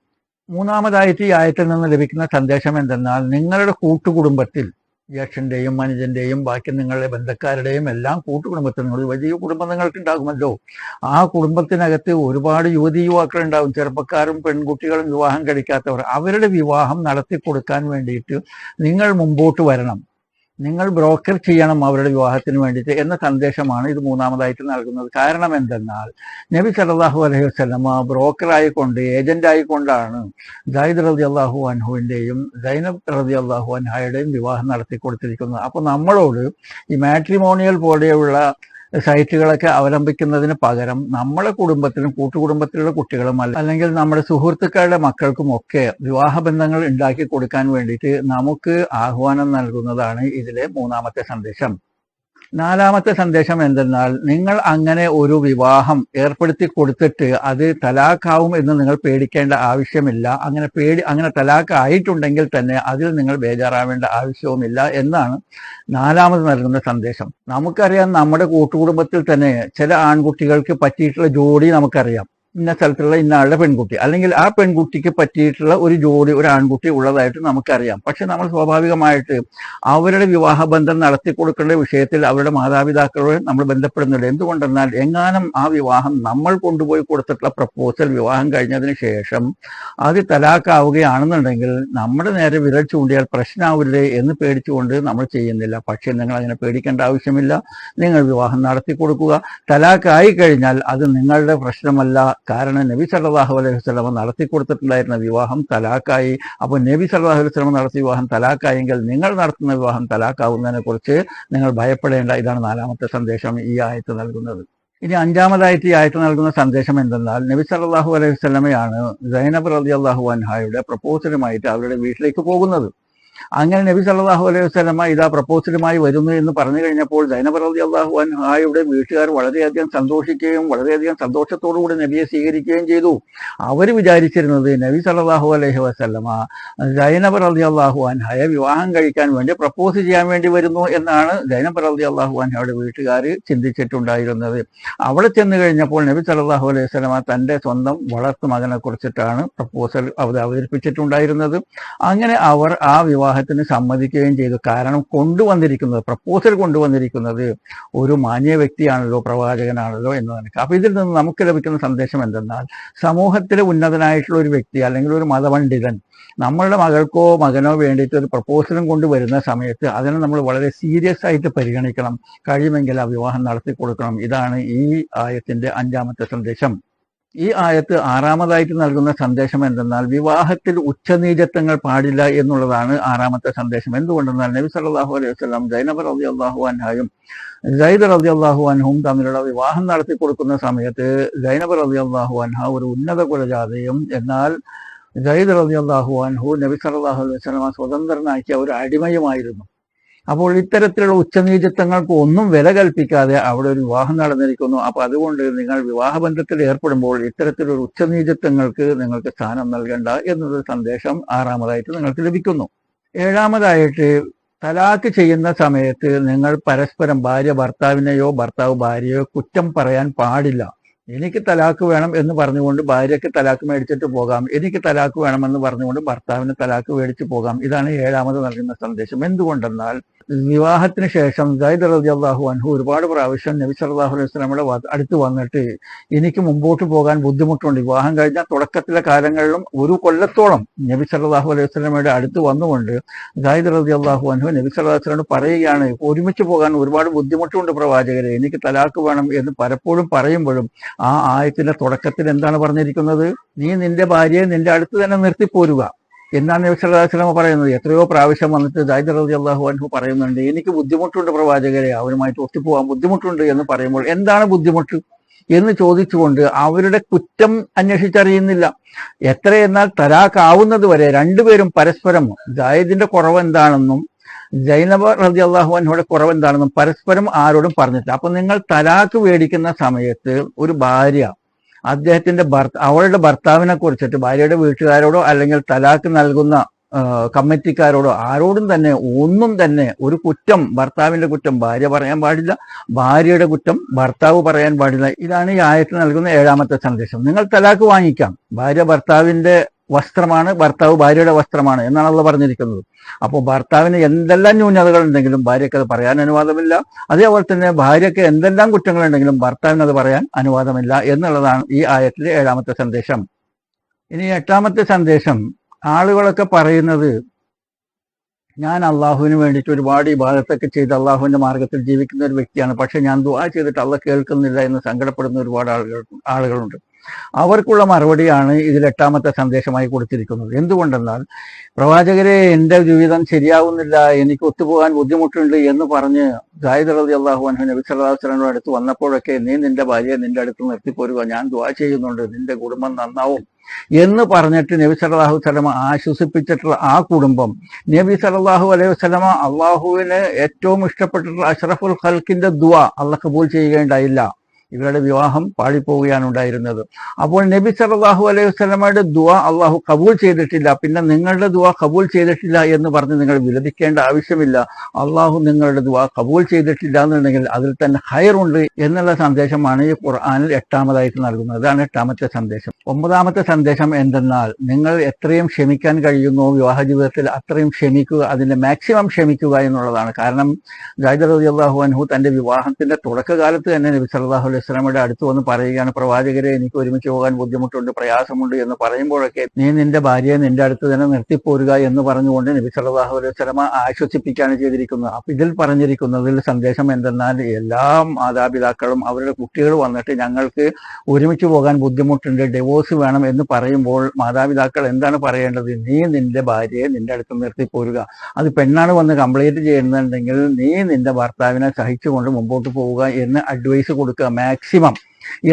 മൂന്നാമതായിട്ട് ഈ ആയത്തിൽ നിന്ന് ലഭിക്കുന്ന സന്ദേശം എന്തെന്നാൽ, നിങ്ങളുടെ കൂട്ടുകുടുംബത്തിൽ ജ്യേഷ്ഠന്റെയും അനുജന്റെയും ബാക്കി നിങ്ങളുടെ ബന്ധക്കാരുടെയും എല്ലാം കൂട്ടുകുടുംബത്തിൽ, നിങ്ങൾ വലിയ കുടുംബം നിങ്ങൾക്ക് ഉണ്ടാകുമല്ലോ, ആ കുടുംബത്തിനകത്ത് ഒരുപാട് യുവതി യുവാക്കൾ ഉണ്ടാകും, ചെറുപ്പക്കാരും പെൺകുട്ടികളും വിവാഹം കഴിക്കാത്തവർ. അവരുടെ വിവാഹം നടത്തി കൊടുക്കാൻ വേണ്ടിയിട്ട് നിങ്ങൾ മുമ്പോട്ട് വരണം, നിങ്ങൾ ബ്രോക്കർ ചെയ്യണം അവരുടെ വിവാഹത്തിന് വേണ്ടിയിട്ട് എന്ന സന്ദേശമാണ് ഇത് മൂന്നാമതായിട്ട് നൽകുന്നത്. കാരണം എന്തെന്നാൽ, നബി സല്ലല്ലാഹു അലൈഹി വസല്ലമ ബ്രോക്കർ ആയിക്കൊണ്ട്, ഏജന്റ് ആയിക്കൊണ്ടാണ് സയ്യിദ് റളിയല്ലാഹു അൻഹുവിന്റെയും സൈനബ് റളിയല്ലാഹു അൻഹയുടെയും വിവാഹം നടത്തി കൊടുത്തിരിക്കുന്നത്. അപ്പൊ നമ്മളോട് ഈ മാട്രിമോണിയൽ പോലെയുള്ള സൈറ്റുകളൊക്കെ അവലംബിക്കുന്നതിന് പകരം നമ്മുടെ കുടുംബത്തിലും കൂട്ടുകുടുംബത്തിലുള്ള കുട്ടികളും അല്ലെങ്കിൽ നമ്മുടെ സുഹൃത്തുക്കളുടെ മക്കൾക്കും ഒക്കെ വിവാഹബന്ധങ്ങൾ ഉണ്ടാക്കി കൊടുക്കാൻ വേണ്ടിയിട്ട് നമുക്ക് ആഹ്വാനം നൽകുന്നതാണ് ഇതിലെ മൂന്നാമത്തെ സന്ദേശം. നാലാമത്തെ സന്ദേശം എന്തെന്നാൽ, നിങ്ങൾ അങ്ങനെ ഒരു വിവാഹം ഏർപ്പെടുത്തി കൊടുത്തിട്ട് അത് തലാഖാവും എന്ന് നിങ്ങൾ പേടിക്കേണ്ട ആവശ്യമില്ല. അങ്ങനെ തലാഖ് ആയിട്ടുണ്ടെങ്കിൽ തന്നെ അതിൽ നിങ്ങൾ ബേജാറാവേണ്ട ആവശ്യവുമില്ല എന്നാണ് നാലാമത് നൽകുന്ന സന്ദേശം. നമുക്കറിയാം, നമ്മുടെ കൂട്ടുകുടുംബത്തിൽ തന്നെ ചില ആൺകുട്ടികൾക്ക് പറ്റിയിട്ടുള്ള ജോഡി നമുക്കറിയാം. ഇന്ന സ്ഥലത്തുള്ള ഇന്ന ആളുടെ പെൺകുട്ടി, അല്ലെങ്കിൽ ആ പെൺകുട്ടിക്ക് പറ്റിയിട്ടുള്ള ഒരു ജോഡി, ഒരു ആൺകുട്ടി ഉള്ളതായിട്ട് നമുക്കറിയാം. പക്ഷെ നമ്മൾ സ്വാഭാവികമായിട്ട് അവരുടെ വിവാഹബന്ധം നടത്തി കൊടുക്കേണ്ട വിഷയത്തിൽ അവരുടെ മാതാപിതാക്കളോട് നമ്മൾ ബന്ധപ്പെടുന്നുണ്ട്. എന്തുകൊണ്ടെന്നാൽ, എങ്ങാനും ആ വിവാഹം നമ്മൾ കൊണ്ടുപോയി കൊടുത്തിട്ടുള്ള പ്രപ്പോസൽ വിവാഹം കഴിഞ്ഞതിന് ശേഷം അത് തലാഖാവുകയാണെന്നുണ്ടെങ്കിൽ നമ്മുടെ നേരെ വിരൽ ചൂണ്ടിയാൽ പ്രശ്നമാവില്ലേ എന്ന് പേടിച്ചുകൊണ്ട് നമ്മൾ ചെയ്യുന്നില്ല. പക്ഷെ നിങ്ങൾ അങ്ങനെ പേടിക്കേണ്ട ആവശ്യമില്ല. നിങ്ങൾ വിവാഹം നടത്തി കൊടുക്കുക. തലാഖായി കഴിഞ്ഞാൽ അത് നിങ്ങളുടെ പ്രശ്നമല്ല. കാരണം നബി സല്ലല്ലാഹു അലൈഹി വസല്ലം നടത്തി കൊടുത്തിട്ടുണ്ടായിരുന്ന വിവാഹം തലാഖായി. അപ്പോൾ നബി സല്ലല്ലാഹു അലൈഹി വസല്ലം നടത്തിയ വിവാഹം തലാഖായെങ്കിൽ നിങ്ങൾ നടത്തുന്ന വിവാഹം തലാഖാവുന്നതിനെ കുറിച്ച് നിങ്ങൾ ഭയപ്പെടേണ്ട. ഇതാണ് നാലാമത്തെ സന്ദേശം ഈ ആയത്ത് നൽകുന്നത്. ഇനി അഞ്ചാമതായിട്ട് ഈ ആയത്ത് നൽകുന്ന സന്ദേശം എന്തെന്നാൽ, നബി സല്ലല്ലാഹു അലൈഹി വസല്ലമയാണ് സൈനബ് റളിയല്ലാഹു അൻഹയുടെ പ്രപ്പോസലുമായിട്ട് അവരുടെ വീട്ടിലേക്ക് പോകുന്നത്. അങ്ങനെ നബി സല്ലല്ലാഹു അലൈഹി വസല്ലമ ഇതാ പ്രപ്പോസലുമായി വരുന്നു എന്ന് പറഞ്ഞു കഴിഞ്ഞപ്പോൾ സൈനബ് റളിയല്ലാഹു അൻഹയുടെ വീട്ടുകാർ വളരെയധികം സന്തോഷിക്കുകയും വളരെയധികം സന്തോഷത്തോടുകൂടി നബിയെ സ്വീകരിക്കുകയും ചെയ്തു. അവർ വിചാരിച്ചിരുന്നത് നബി സല്ലല്ലാഹു അലൈഹി വസല്ലമ സൈനബ് റളിയല്ലാഹു അൻഹയെ വിവാഹം കഴിക്കാൻ വേണ്ടി പ്രപ്പോസ് ചെയ്യാൻ വേണ്ടി വരുന്നു എന്നാണ് സൈനബ് റളിയല്ലാഹു അൻഹയുടെ വീട്ടുകാർ ചിന്തിച്ചിട്ടുണ്ടായിരുന്നത്. അവിടെ ചെന്ന് കഴിഞ്ഞപ്പോൾ നബി സല്ലല്ലാഹു അലൈഹി വസല്ലമ തന്റെ സ്വന്തം വളർത്തു മകനെ കുറിച്ചിട്ടാണ് പ്രപ്പോസൽ അവതരിപ്പിച്ചിട്ടുണ്ടായിരുന്നത്. അങ്ങനെ അവർ ആ വിവാഹത്തിന് സമ്മതിക്കുകയും ചെയ്തു. കാരണം പ്രപ്പോസൽ കൊണ്ടുവന്നിരിക്കുന്നത് ഒരു മാന്യ വ്യക്തിയാണല്ലോ, പ്രവാചകനാണല്ലോ എന്നതാണ്. അപ്പൊ ഇതിൽ നിന്ന് നമുക്ക് ലഭിക്കുന്ന സന്ദേശം എന്തെന്നാൽ, സമൂഹത്തിലെ ഉന്നതനായിട്ടുള്ള ഒരു വ്യക്തി അല്ലെങ്കിൽ ഒരു മതപണ്ഡിതൻ നമ്മളുടെ മകൾക്കോ മകനോ വേണ്ടിയിട്ട് ഒരു പ്രപ്പോസലും കൊണ്ടുവരുന്ന സമയത്ത് അതിനെ നമ്മൾ വളരെ സീരിയസ് ആയിട്ട് പരിഗണിക്കണം. കഴിയുമെങ്കിൽ ആ വിവാഹം നടത്തി കൊടുക്കണം. ഇതാണ് ഈ ആയത്തിന്റെ അഞ്ചാമത്തെ സന്ദേശം. ഈ ആയത്ത് ആറാമതായിട്ട് നൽകുന്ന സന്ദേശം എന്തെന്നാൽ, വിവാഹത്തിൽ ഉച്ചനീചത്വങ്ങൾ പാടില്ല എന്നുള്ളതാണ് ആറാമത്തെ സന്ദേശം. എന്തുകൊണ്ടെന്നാൽ, നബി സല്ലല്ലാഹു അലൈഹി വസല്ലം സൈനബ് റളിയല്ലാഹു അൻഹയും സയ്യിദ് റളിയല്ലാഹു അൻഹും തമ്മിലുള്ള വിവാഹം നടത്തി കൊടുക്കുന്ന സമയത്ത് സൈനബ് റളിയല്ലാഹു അൻഹ ഒരു ഉന്നത കുലജാതയും, എന്നാൽ സയ്യിദ് റളിയല്ലാഹു അൻഹു നബി സല്ലല്ലാഹു അലൈഹി വസല്ലം സ്വതന്ത്രനാക്കിയ ഒരു അടിമയുമായിരുന്നു. അപ്പോൾ ഇത്തരത്തിലുള്ള ഉച്ചനീചത്വങ്ങൾക്ക് ഒന്നും വില കൽപ്പിക്കാതെ അവിടെ ഒരു വിവാഹം നടന്നിരിക്കുന്നു. അപ്പൊ അതുകൊണ്ട് നിങ്ങൾ വിവാഹബന്ധത്തിൽ ഏർപ്പെടുമ്പോൾ ഇത്തരത്തിലൊരു ഉച്ചനീചത്വങ്ങൾക്ക് നിങ്ങൾക്ക് സ്ഥാനം നൽകണ്ട എന്നൊരു സന്ദേശം ആറാമതായിട്ട് നിങ്ങൾക്ക് ലഭിക്കുന്നു. ഏഴാമതായിട്ട്, തലാക്ക് ചെയ്യുന്ന സമയത്ത് നിങ്ങൾ പരസ്പരം ഭാര്യ ഭർത്താവിനെയോ ഭർത്താവ് ഭാര്യയോ കുറ്റം പറയാൻ പാടില്ല. എനിക്ക് തലാക്ക് വേണം എന്ന് പറഞ്ഞുകൊണ്ട് ഭാര്യയ്ക്ക് തലാക്ക് മേടിച്ചിട്ട് പോകാം, എനിക്ക് തലാക്ക് വേണമെന്ന് പറഞ്ഞുകൊണ്ട് ഭർത്താവിന് തലാക്ക് മേടിച്ചു പോകാം. ഇതാണ് ഏഴാമത് നൽകുന്ന സന്ദേശം. എന്തുകൊണ്ടെന്നാൽ, വിവാഹത്തിന് ശേഷം സയ്യിദ് റളിയല്ലാഹു അൻഹു ഒരുപാട് പ്രാവശ്യം നബി സല്ലല്ലാഹു അലൈഹി വസല്ലമയുടെ അടുത്ത് വന്നിട്ട് എനിക്ക് മുമ്പോട്ട് പോകാൻ ബുദ്ധിമുട്ടുണ്ട്, വിവാഹം കഴിഞ്ഞ തുടക്കത്തിലെ കാലങ്ങളിലും ഒരു കൊല്ലത്തോളം നബി സല്ലല്ലാഹു അലൈഹി വസല്ലമയുടെ അടുത്ത് വന്നുകൊണ്ട് സയ്യിദ് റളിയല്ലാഹു അൻഹു നബി സല്ലല്ലാഹു അലൈഹി വസല്ലമയോട് പറയുകയാണ്, ഒരുമിച്ച് പോകാൻ ഒരുപാട് ബുദ്ധിമുട്ടുണ്ട് പ്രവാചകരെ, എനിക്ക് തലാക്ക് വേണം എന്ന് പലപ്പോഴും പറയുമ്പോഴും ആ ആയത്തിന്റെ തുടക്കത്തിൽ എന്താണ് പറഞ്ഞിരിക്കുന്നത്? നീ നിന്റെ ഭാര്യയെ നിന്റെ അടുത്ത് തന്നെ നിർത്തിപ്പോരുക എന്നാണ് നബി സല്ലല്ലാഹു അലൈഹി വസല്ലം പറയുന്നത്. എത്രയോ പ്രാവശ്യം വന്നിട്ട് സയ്യിദ് റളിയല്ലാഹു അൻഹു പറയുന്നുണ്ട്, എനിക്ക് ബുദ്ധിമുട്ടുണ്ട് പ്രവാചകരെ, അവരുമായിട്ട് ഒത്തുപോകാൻ ബുദ്ധിമുട്ടുണ്ട് എന്ന് പറയുമ്പോൾ എന്താണ് ബുദ്ധിമുട്ട് എന്ന് ചോദിച്ചുകൊണ്ട് അവരുടെ കുറ്റം അന്വേഷിച്ചറിയുന്നില്ല. എത്ര എന്നാൽ തലാക്ക് ആവുന്നത് വരെ രണ്ടുപേരും പരസ്പരം സയ്യിദിന്റെ കുറവ് എന്താണെന്നും സൈനബ റളിയല്ലാഹു അൻഹയുടെ കുറവ് എന്താണെന്നും പരസ്പരം ആരോടും പറഞ്ഞിട്ടില്ല. അപ്പൊ നിങ്ങൾ തലാക്ക് മേടിക്കുന്ന സമയത്ത് ഒരു ഭാര്യ അദ്ദേഹത്തിന്റെ അവളുടെ ഭർത്താവിനെ കുറിച്ചിട്ട് ഭാര്യയുടെ വീട്ടുകാരോടോ അല്ലെങ്കിൽ തലാക്ക് നൽകുന്ന കമ്മിറ്റിക്കാരോടോ ആരോടും തന്നെ ഒന്നും തന്നെ ഒരു കുറ്റം, ഭർത്താവിന്റെ കുറ്റം ഭാര്യ പറയാൻ പാടില്ല, ഭാര്യയുടെ കുറ്റം ഭർത്താവ് പറയാൻ പാടില്ല. ഇതാണ് ഈ ആയത്തിൽ നൽകുന്ന 7ാമത്തെ സന്ദേശം. നിങ്ങൾ തലാക്ക് വാങ്ങിക്കാം, ഭാര്യ ഭർത്താവിന്റെ വസ്ത്രമാണ്, ഭർത്താവ് ഭാര്യയുടെ വസ്ത്രമാണ് എന്നാണ് അള്ളാഹ് പറഞ്ഞിരിക്കുന്നത്. അപ്പോൾ ഭർത്താവിന് എന്തെല്ലാം ന്യൂനതകൾ ഉണ്ടെങ്കിലും ഭാര്യയ്ക്ക് അത് പറയാൻ അനുവാദമില്ല. അതേപോലെ തന്നെ ഭാര്യയ്ക്ക് എന്തെല്ലാം കുറ്റങ്ങൾ ഉണ്ടെങ്കിലും ഭർത്താവിന് അത് പറയാൻ അനുവാദമില്ല എന്നുള്ളതാണ് ഈ ആയത്തിലെ 7ാമത്തെ സന്ദേശം. ഇനി 8ാമത്തെ സന്ദേശം, ആളുകളൊക്കെ പറയുന്നത് ഞാൻ അള്ളാഹുവിന് വേണ്ടിയിട്ട് ഒരുപാട് ഇബാദത്തൊക്കെ ചെയ്ത് അള്ളാഹുവിന്റെ മാർഗത്തിൽ ജീവിക്കുന്ന ഒരു വ്യക്തിയാണ്, പക്ഷെ ഞാൻ ദുആ ചെയ്തിട്ട് അള്ളാഹ് കേൾക്കുന്നില്ല എന്ന് സങ്കടപ്പെടുന്ന ഒരുപാട് ആളുകളുണ്ട്. അവർക്കുള്ള മറുപടിയാണ് ഇതിൽ 8ാമത്തെ സന്ദേശമായി കൊടുത്തിരിക്കുന്നത്. എന്തുകൊണ്ടെന്നാൽ, പ്രവാചകരെ എൻ്റെ ജീവിതം ശരിയാവുന്നില്ല, എനിക്ക് ഒത്തുപോകാൻ ബുദ്ധിമുട്ടുണ്ട് എന്ന് പറഞ്ഞ് സയ്യിദ് റളിയല്ലാഹു അൻഹു നബി സല്ലല്ലാഹു അലൈഹി വസല്ലമയുടെ അടുത്ത് വന്നപ്പോഴൊക്കെ നീ നിന്റെ ഭാര്യയെ നിന്റെ അടുത്ത് നിർത്തിപ്പോരുക, ഞാൻ ദുആ ചെയ്യുന്നുണ്ട്, നിന്റെ കുടുംബം നന്നാവും എന്ന് പറഞ്ഞിട്ട് നബി സല്ലല്ലാഹു അലൈഹി വസല്ലമ ആശ്വസിപ്പിച്ചിട്ടുള്ള ആ കുടുംബം നബി സല്ലല്ലാഹു അലൈഹി വസല്ലമ അള്ളാഹുവിന് ഏറ്റവും ഇഷ്ടപ്പെട്ടിട്ടുള്ള അഷ്റഫുൽ ഖൽക്കിന്റെ ദുആ അള്ളാഹ് കബൂൽ ചെയ്യുകയുണ്ടായില്ല. ഇവരുടെ വിവാഹം പാളിപ്പോവുകയാണ് ഉണ്ടായിരുന്നത്. അപ്പോൾ നബി സല്ലല്ലാഹു അലൈഹി വസല്ലമയുടെ ദുആ അള്ളാഹു കബൂൽ ചെയ്തിട്ടില്ല, പിന്നെ നിങ്ങളുടെ ദുആ കബൂൽ ചെയ്തിട്ടില്ല എന്ന് പറഞ്ഞ് നിങ്ങൾ വിലപിക്കേണ്ട ആവശ്യമില്ല. അള്ളാഹു നിങ്ങളുടെ ദുആ കബൂൽ ചെയ്തിട്ടില്ല എന്നുണ്ടെങ്കിൽ അതിൽ തന്നെ ഖൈറുണ്ട് എന്നുള്ള സന്ദേശമാണ് ഈ ഖുർആനിൽ 8ാമതായിട്ട് നൽകുന്നത്. അതാണ് 8ാമത്തെ സന്ദേശം. 9ാമത്തെ സന്ദേശം എന്തെന്നാൽ, നിങ്ങൾ എത്രയും ക്ഷമിക്കാൻ കഴിയുന്നു വിവാഹ ജീവിതത്തിൽ അത്രയും ക്ഷമിക്കുക, അതിന്റെ മാക്സിമം ക്ഷമിക്കുക എന്നുള്ളതാണ്. കാരണം സയ്യിദ് റളിയല്ലാഹു അൻഹു തന്റെ വിവാഹത്തിന്റെ തുടക്കകാലത്ത് തന്നെ നബി സല്ലല്ലാഹു അലൈഹി വസല്ലമയുടെ അടുത്ത് വന്ന് പറയുകയാണ്, പ്രവാചകരെ എനിക്ക് ഒരുമിച്ച് പോകാൻ ബുദ്ധിമുട്ടുണ്ട്, പ്രയാസമുണ്ട് എന്ന് പറയുമ്പോഴൊക്കെ നീ നിന്റെ ഭാര്യയെ നിന്റെ അടുത്ത് തന്നെ നിർത്തിപ്പോരുക എന്ന് പറഞ്ഞുകൊണ്ട് നബി സല്ലല്ലാഹു അലൈഹി വസല്ലമ ആശ്വസിപ്പിക്കുകയാണ് ചെയ്തിരിക്കുന്നത്. അപ്പൊ ഇതിൽ പറഞ്ഞിരിക്കുന്നതിൽ സന്ദേശം എന്തെന്നാൽ, എല്ലാ മാതാപിതാക്കളും അവരുടെ കുട്ടികൾ വന്നിട്ട് ഞങ്ങൾക്ക് ഒരുമിച്ച് പോകാൻ ബുദ്ധിമുട്ടുണ്ട്, ഡിവോഴ്സ് വേണം എന്ന് പറയുമ്പോൾ മാതാപിതാക്കൾ എന്താണ് പറയേണ്ടത്? നീ നിന്റെ ഭാര്യയെ നിന്റെ അടുത്ത് നിർത്തിപ്പോരുക. അത് പെണ്ണാണ് വന്ന് കംപ്ലൈന്റ് ചെയ്യുന്നുണ്ടെങ്കിൽ നീ നിന്റെ ഭർത്താവിനെ സഹിച്ചുകൊണ്ട് മുമ്പോട്ട് പോവുക എന്ന് അഡ്വൈസ് കൊടുക്കുക മാക്സിമം.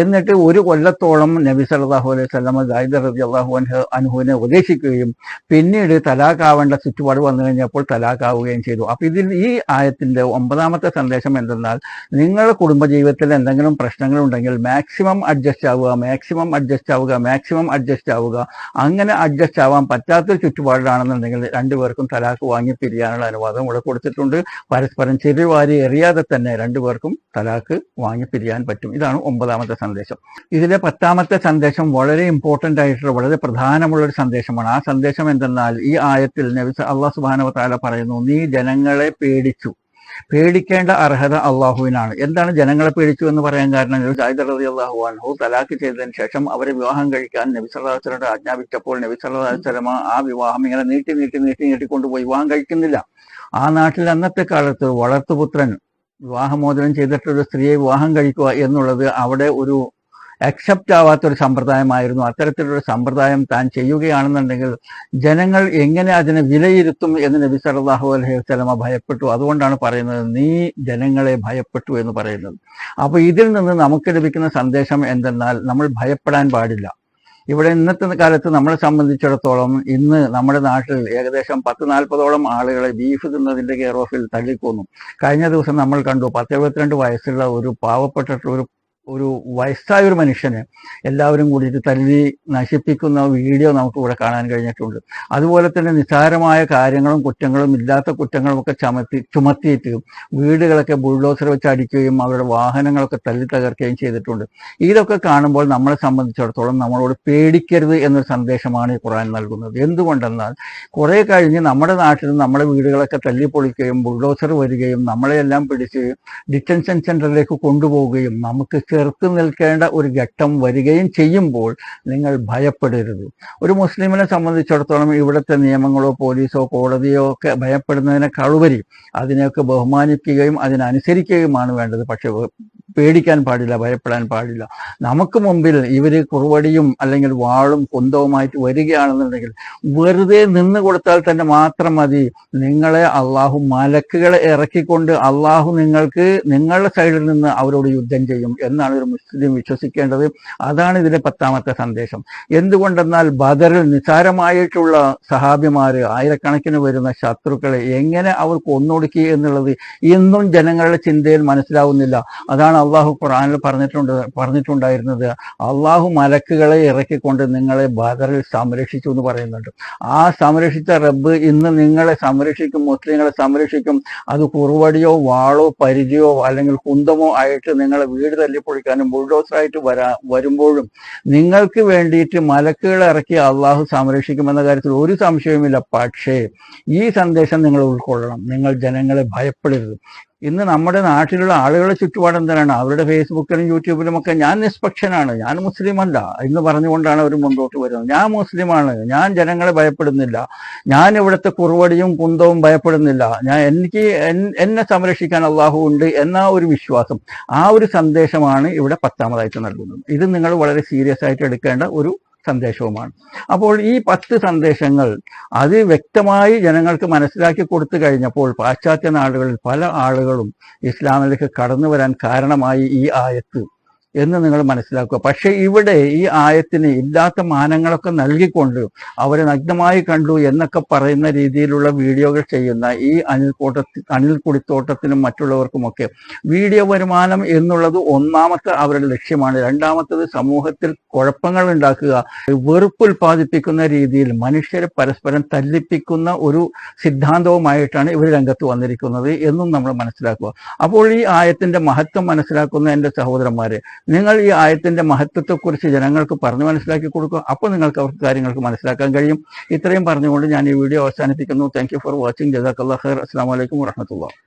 എന്നിട്ട് ഒരു കൊല്ലത്തോളം നബി സല്ലല്ലാഹു അലൈഹി വസല്ലം സയ്യിദ് റളിയല്ലാഹു അൻഹുവിനെ ഉപദേശിക്കുകയും പിന്നീട് തലാഖാവേണ്ട ചുറ്റുപാട് വന്നു കഴിഞ്ഞപ്പോൾ തലാഖാവുകയും ചെയ്തു. അപ്പൊ ഇതിൽ ഈ ആയത്തിന്റെ 9ാമത്തെ സന്ദേശം എന്തെന്നാൽ, നിങ്ങളുടെ കുടുംബജീവിതത്തിൽ എന്തെങ്കിലും പ്രശ്നങ്ങളുണ്ടെങ്കിൽ മാക്സിമം അഡ്ജസ്റ്റ് ആവുക, മാക്സിമം അഡ്ജസ്റ്റ് ആവുക, മാക്സിമം അഡ്ജസ്റ്റ് ആവുക. അങ്ങനെ അഡ്ജസ്റ്റ് ആവാൻ പറ്റാത്തൊരു ചുറ്റുപാടിലാണെന്നുണ്ടെങ്കിൽ രണ്ടുപേർക്കും തലാഖ് വാങ്ങി പിരിയാനുള്ള അനുവാദം ഇവിടെ കൊടുത്തിട്ടുണ്ട്. പരസ്പരം ചെറിവാരി എറിയാതെ തന്നെ രണ്ടുപേർക്കും തലാഖ് വാങ്ങി പിരിയാൻ പറ്റും. ഇതാണ് 9ാമത്തെ സന്ദേശം. ഇതിലെ 10ാമത്തെ സന്ദേശം വളരെ ഇമ്പോർട്ടന്റ് ആയിട്ടുള്ള വളരെ പ്രധാനമുള്ള ഒരു സന്ദേശമാണ്. ആ സന്ദേശം എന്തെന്നാൽ, ഈ ആയത്തിൽ അല്ലാഹു സുബ്ഹാനഹു വ തആല പറയുന്നു, നീ ജനങ്ങളെ പേടിച്ചു. പേടിക്കേണ്ട അർഹത അള്ളാഹുവിനാണ്. എന്താണ് ജനങ്ങളെ പേടിച്ചു എന്ന് പറയാൻ കാരണം, സയ്യിദ് റളിയല്ലാഹു അൻഹു തലാഖ് ചെയ്തതിന് ശേഷം അവരെ വിവാഹം കഴിക്കാൻ നബി സല്ലല്ലാഹു അലൈഹി വസല്ലം ആജ്ഞാപിച്ചപ്പോൾ നബി സല്ലല്ലാഹു അലൈഹി വസല്ലം ആ വിവാഹം ഇങ്ങനെ നീട്ടിക്കൊണ്ടുപോയി വിവാഹം കഴിക്കുന്നില്ല. ആ നാട്ടിൽ അന്നത്തെ കാലത്ത് വളർത്തുപുത്രൻ വിവാഹമോചനം ചെയ്തിട്ടൊരു സ്ത്രീയെ വിവാഹം കഴിക്കുക എന്നുള്ളത് അവിടെ ഒരു അക്സെപ്റ്റ് ആവാത്തൊരു സമ്പ്രദായമായിരുന്നു. അത്തരത്തിലൊരു സമ്പ്രദായം താൻ ചെയ്യുകയാണെന്നുണ്ടെങ്കിൽ ജനങ്ങൾ എങ്ങനെ അതിനെ വിലയിരുത്തും എന്ന് നബി സല്ലല്ലാഹു അലൈഹി വസല്ലമ ഭയപ്പെട്ടു. അതുകൊണ്ടാണ് പറയുന്നത് നീ ജനങ്ങളെ ഭയപ്പെട്ടു എന്ന് പറയുന്നത്. അപ്പൊ ഇതിൽ നിന്ന് നമുക്ക് ലഭിക്കുന്ന സന്ദേശം എന്തെന്നാൽ, നമ്മൾ ഭയപ്പെടാൻ പാടില്ല. ഇവിടെ ഇന്നത്തെ കാലത്ത് നമ്മളെ സംബന്ധിച്ചിടത്തോളം ഇന്ന് നമ്മുടെ നാട്ടിൽ ഏകദേശം 10-40ഓളം ആളുകളെ ബീഫ് തിന്നതിന്റെ കെയർ ഓഫിൽ തള്ളിക്കൊന്നു. കഴിഞ്ഞ ദിവസം നമ്മൾ കണ്ടു 10-72 വയസ്സുള്ള ഒരു പാവപ്പെട്ട ഒരു ഒരു വയസ്സായ ഒരു മനുഷ്യനെ എല്ലാവരും കൂടിയിട്ട് തല്ലി നശിപ്പിക്കുന്ന വീഡിയോ നമുക്ക് ഇവിടെ കാണാൻ കഴിഞ്ഞിട്ടുണ്ട്. അതുപോലെ തന്നെ നിസ്സാരമായ കാര്യങ്ങളും കുറ്റങ്ങളും ഇല്ലാത്ത കുറ്റങ്ങളും ഒക്കെ ചുമത്തിയിട്ട് വീടുകളൊക്കെ ബുൾഡോസർ വെച്ച് അടിക്കുകയും അവരുടെ വാഹനങ്ങളൊക്കെ തല്ലി തകർക്കുകയും ചെയ്തിട്ടുണ്ട്. ഇതൊക്കെ കാണുമ്പോൾ നമ്മളെ സംബന്ധിച്ചിടത്തോളം നമ്മളോട് പേടിക്കരുത് എന്നൊരു സന്ദേശമാണ് ഈ ഖുർആൻ നൽകുന്നത്. എന്തുകൊണ്ടെന്നാൽ കുറെ കഴിഞ്ഞ് നമ്മുടെ നാട്ടിൽ നമ്മുടെ വീടുകളൊക്കെ തല്ലിപ്പൊളിക്കുകയും ബുൾഡോസർ വരികയും നമ്മളെയെല്ലാം പിടിച്ച് ഡിറ്റൻഷൻ സെന്ററിലേക്ക് കൊണ്ടുപോവുകയും നമുക്ക് ചെറുത്ത് നിൽക്കേണ്ട ഒരു ഘട്ടം വരികയും ചെയ്യുമ്പോൾ നിങ്ങൾ ഭയപ്പെടരുത്. ഒരു മുസ്ലിമിനെ സംബന്ധിച്ചിടത്തോളം ഇവിടുത്തെ നിയമങ്ങളോ പോലീസോ കോടതിയോ ഒക്കെ ഭയപ്പെടുന്നതിനേക്കാളുപരി അതിനെയൊക്കെ ബഹുമാനിക്കുകയും അതിനനുസരിക്കുകയുമാണ് വേണ്ടത്. പക്ഷെ പേടിക്കാൻ പാടില്ല, ഭയപ്പെടാൻ പാടില്ല. നമുക്ക് മുമ്പിൽ ഇവർ കുറുവടിയും അല്ലെങ്കിൽ വാളും കുന്തവുമായിട്ട് വരികയാണെന്നുണ്ടെങ്കിൽ വെറുതെ നിന്ന് കൊടുത്താൽ തന്നെ മാത്രം മതി. നിങ്ങളെ അള്ളാഹു മലക്കുകളെ ഇറക്കിക്കൊണ്ട് അള്ളാഹു നിങ്ങൾക്ക് നിങ്ങളുടെ സൈഡിൽ നിന്ന് അവരോട് യുദ്ധം ചെയ്യും എന്നാണ് ഒരു മുസ്ലിം വിശ്വസിക്കേണ്ടത്. അതാണ് ഇതിന്റെ 10ാമത്തെ സന്ദേശം. എന്തുകൊണ്ടെന്നാൽ ബദറിൽ നിസാരമായിട്ടുള്ള സഹാബിമാര് ആയിരക്കണക്കിന് വരുന്ന ശത്രുക്കളെ എങ്ങനെ അവർ കൊന്നൊടുക്കി എന്നുള്ളത് ഇന്നും ജനങ്ങളുടെ ചിന്തയിൽ മനസ്സിലാവുന്നില്ല. അതാണ് അള്ളാഹു ഖുർആനിൽ പറഞ്ഞിട്ടുണ്ടായിരുന്നത്. അള്ളാഹു മലക്കുകളെ ഇറക്കിക്കൊണ്ട് നിങ്ങളെ ബദറിൽ സംരക്ഷിച്ചു എന്ന് പറയുന്നുണ്ട്. ആ സംരക്ഷിച്ച റബ്ബ് ഇന്ന് നിങ്ങളെ സംരക്ഷിക്കും, മുസ്ലിങ്ങളെ സംരക്ഷിക്കും. അത് കുറുവടിയോ വാളോ പരിചയോ അല്ലെങ്കിൽ കുന്തമോ ആയിട്ട് നിങ്ങളെ വീട് തല്ലിപ്പൊളിക്കാനും ബുൾഡോസറായിട്ട് വരുമ്പോഴും നിങ്ങൾക്ക് വേണ്ടിയിട്ട് മലക്കുകളെ ഇറക്കി അള്ളാഹു സംരക്ഷിക്കുമെന്ന കാര്യത്തിൽ ഒരു സംശയവുമില്ല. പക്ഷേ ഈ സന്ദേശം നിങ്ങൾ ഉൾക്കൊള്ളണം. നിങ്ങൾ ജനങ്ങളെ ഭയപ്പെടരുത്. ഇന്ന് നമ്മുടെ നാട്ടിലുള്ള ആളുകളുടെ ചുറ്റുപാട് എന്താണ്? അവരുടെ ഫേസ്ബുക്കിലും യൂട്യൂബിലും ഒക്കെ ഞാൻ നിഷ്പക്ഷനാണ്, ഞാൻ മുസ്ലിമല്ല എന്ന് പറഞ്ഞുകൊണ്ടാണ് അവർ മുന്നോട്ട് വരുന്നത്. ഞാൻ മുസ്ലിമാണ്, ഞാൻ ജനങ്ങളെ ഭയപ്പെടുന്നില്ല, ഞാൻ ഇവിടുത്തെ കുറുവടിയും കുന്തവും ഭയപ്പെടുന്നില്ല, എന്നെ സംരക്ഷിക്കാൻ അള്ളാഹു ഉണ്ട് എന്ന ഒരു വിശ്വാസം, ആ ഒരു സന്ദേശമാണ് ഇവിടെ 10ാമതായിട്ട് നൽകുന്നത്. ഇത് നിങ്ങൾ വളരെ സീരിയസ് ആയിട്ട് എടുക്കേണ്ട ഒരു സന്ദേശവുമാണ്. അപ്പോൾ ഈ 10 സന്ദേശങ്ങൾ അത് വ്യക്തമായി ജനങ്ങൾക്ക് മനസ്സിലാക്കി കൊടുത്തു കഴിഞ്ഞപ്പോൾ പാശ്ചാത്യ നാടുകളിൽ പല ആളുകളും ഇസ്ലാമിലേക്ക് കടന്നു വരാൻ കാരണമായി ഈ ആയത്ത് എന്ന് നിങ്ങൾ മനസ്സിലാക്കുക. പക്ഷെ ഇവിടെ ഈ ആയത്തിന് ഇല്ലാത്ത മാനങ്ങളൊക്കെ നൽകിക്കൊണ്ട് അവരെ നഗ്നമായി കണ്ടു എന്നൊക്കെ പറയുന്ന രീതിയിലുള്ള വീഡിയോകൾ ചെയ്യുന്ന ഈ അനിൽ കുടിത്തോട്ടത്തിനും മറ്റുള്ളവർക്കുമൊക്കെ വീഡിയോ വരുമാനം എന്നുള്ളത് ഒന്നാമത്തെ അവരുടെ ലക്ഷ്യമാണ്. രണ്ടാമത്തത് സമൂഹത്തിൽ കുഴപ്പങ്ങൾ ഉണ്ടാക്കുക, വെറുപ്പ് ഉൽപ്പാദിപ്പിക്കുന്ന രീതിയിൽ മനുഷ്യരെ പരസ്പരം തല്ലിപ്പിക്കുന്ന ഒരു സിദ്ധാന്തവുമായിട്ടാണ് ഇവർ രംഗത്ത് വന്നിരിക്കുന്നത് എന്നും നമ്മൾ മനസ്സിലാക്കുക. അപ്പോൾ ഈ ആയത്തിന്റെ മഹത്വം മനസ്സിലാക്കുന്ന എൻ്റെ സഹോദരന്മാരെ, നിങ്ങൾ ഈ ആയത്തിന്റെ മഹത്വത്തെക്കുറിച്ച് ജനങ്ങൾക്ക് പറഞ്ഞു മനസ്സിലാക്കി കൊടുക്കുക. അപ്പോൾ നിങ്ങൾക്ക് അവർക്ക് കാര്യങ്ങൾക്ക് മനസ്സിലാക്കാൻ കഴിയും. ഇത്രയും പറഞ്ഞുകൊണ്ട് ഞാൻ ഈ വീഡിയോ അവസാനിപ്പിക്കുന്നു. Thank you for watching. ജസാക്കല്ലാഹ് ഖൈർ. അസ്സലാമു അലൈക്കും വറഹ്മത്തുള്ളാഹി.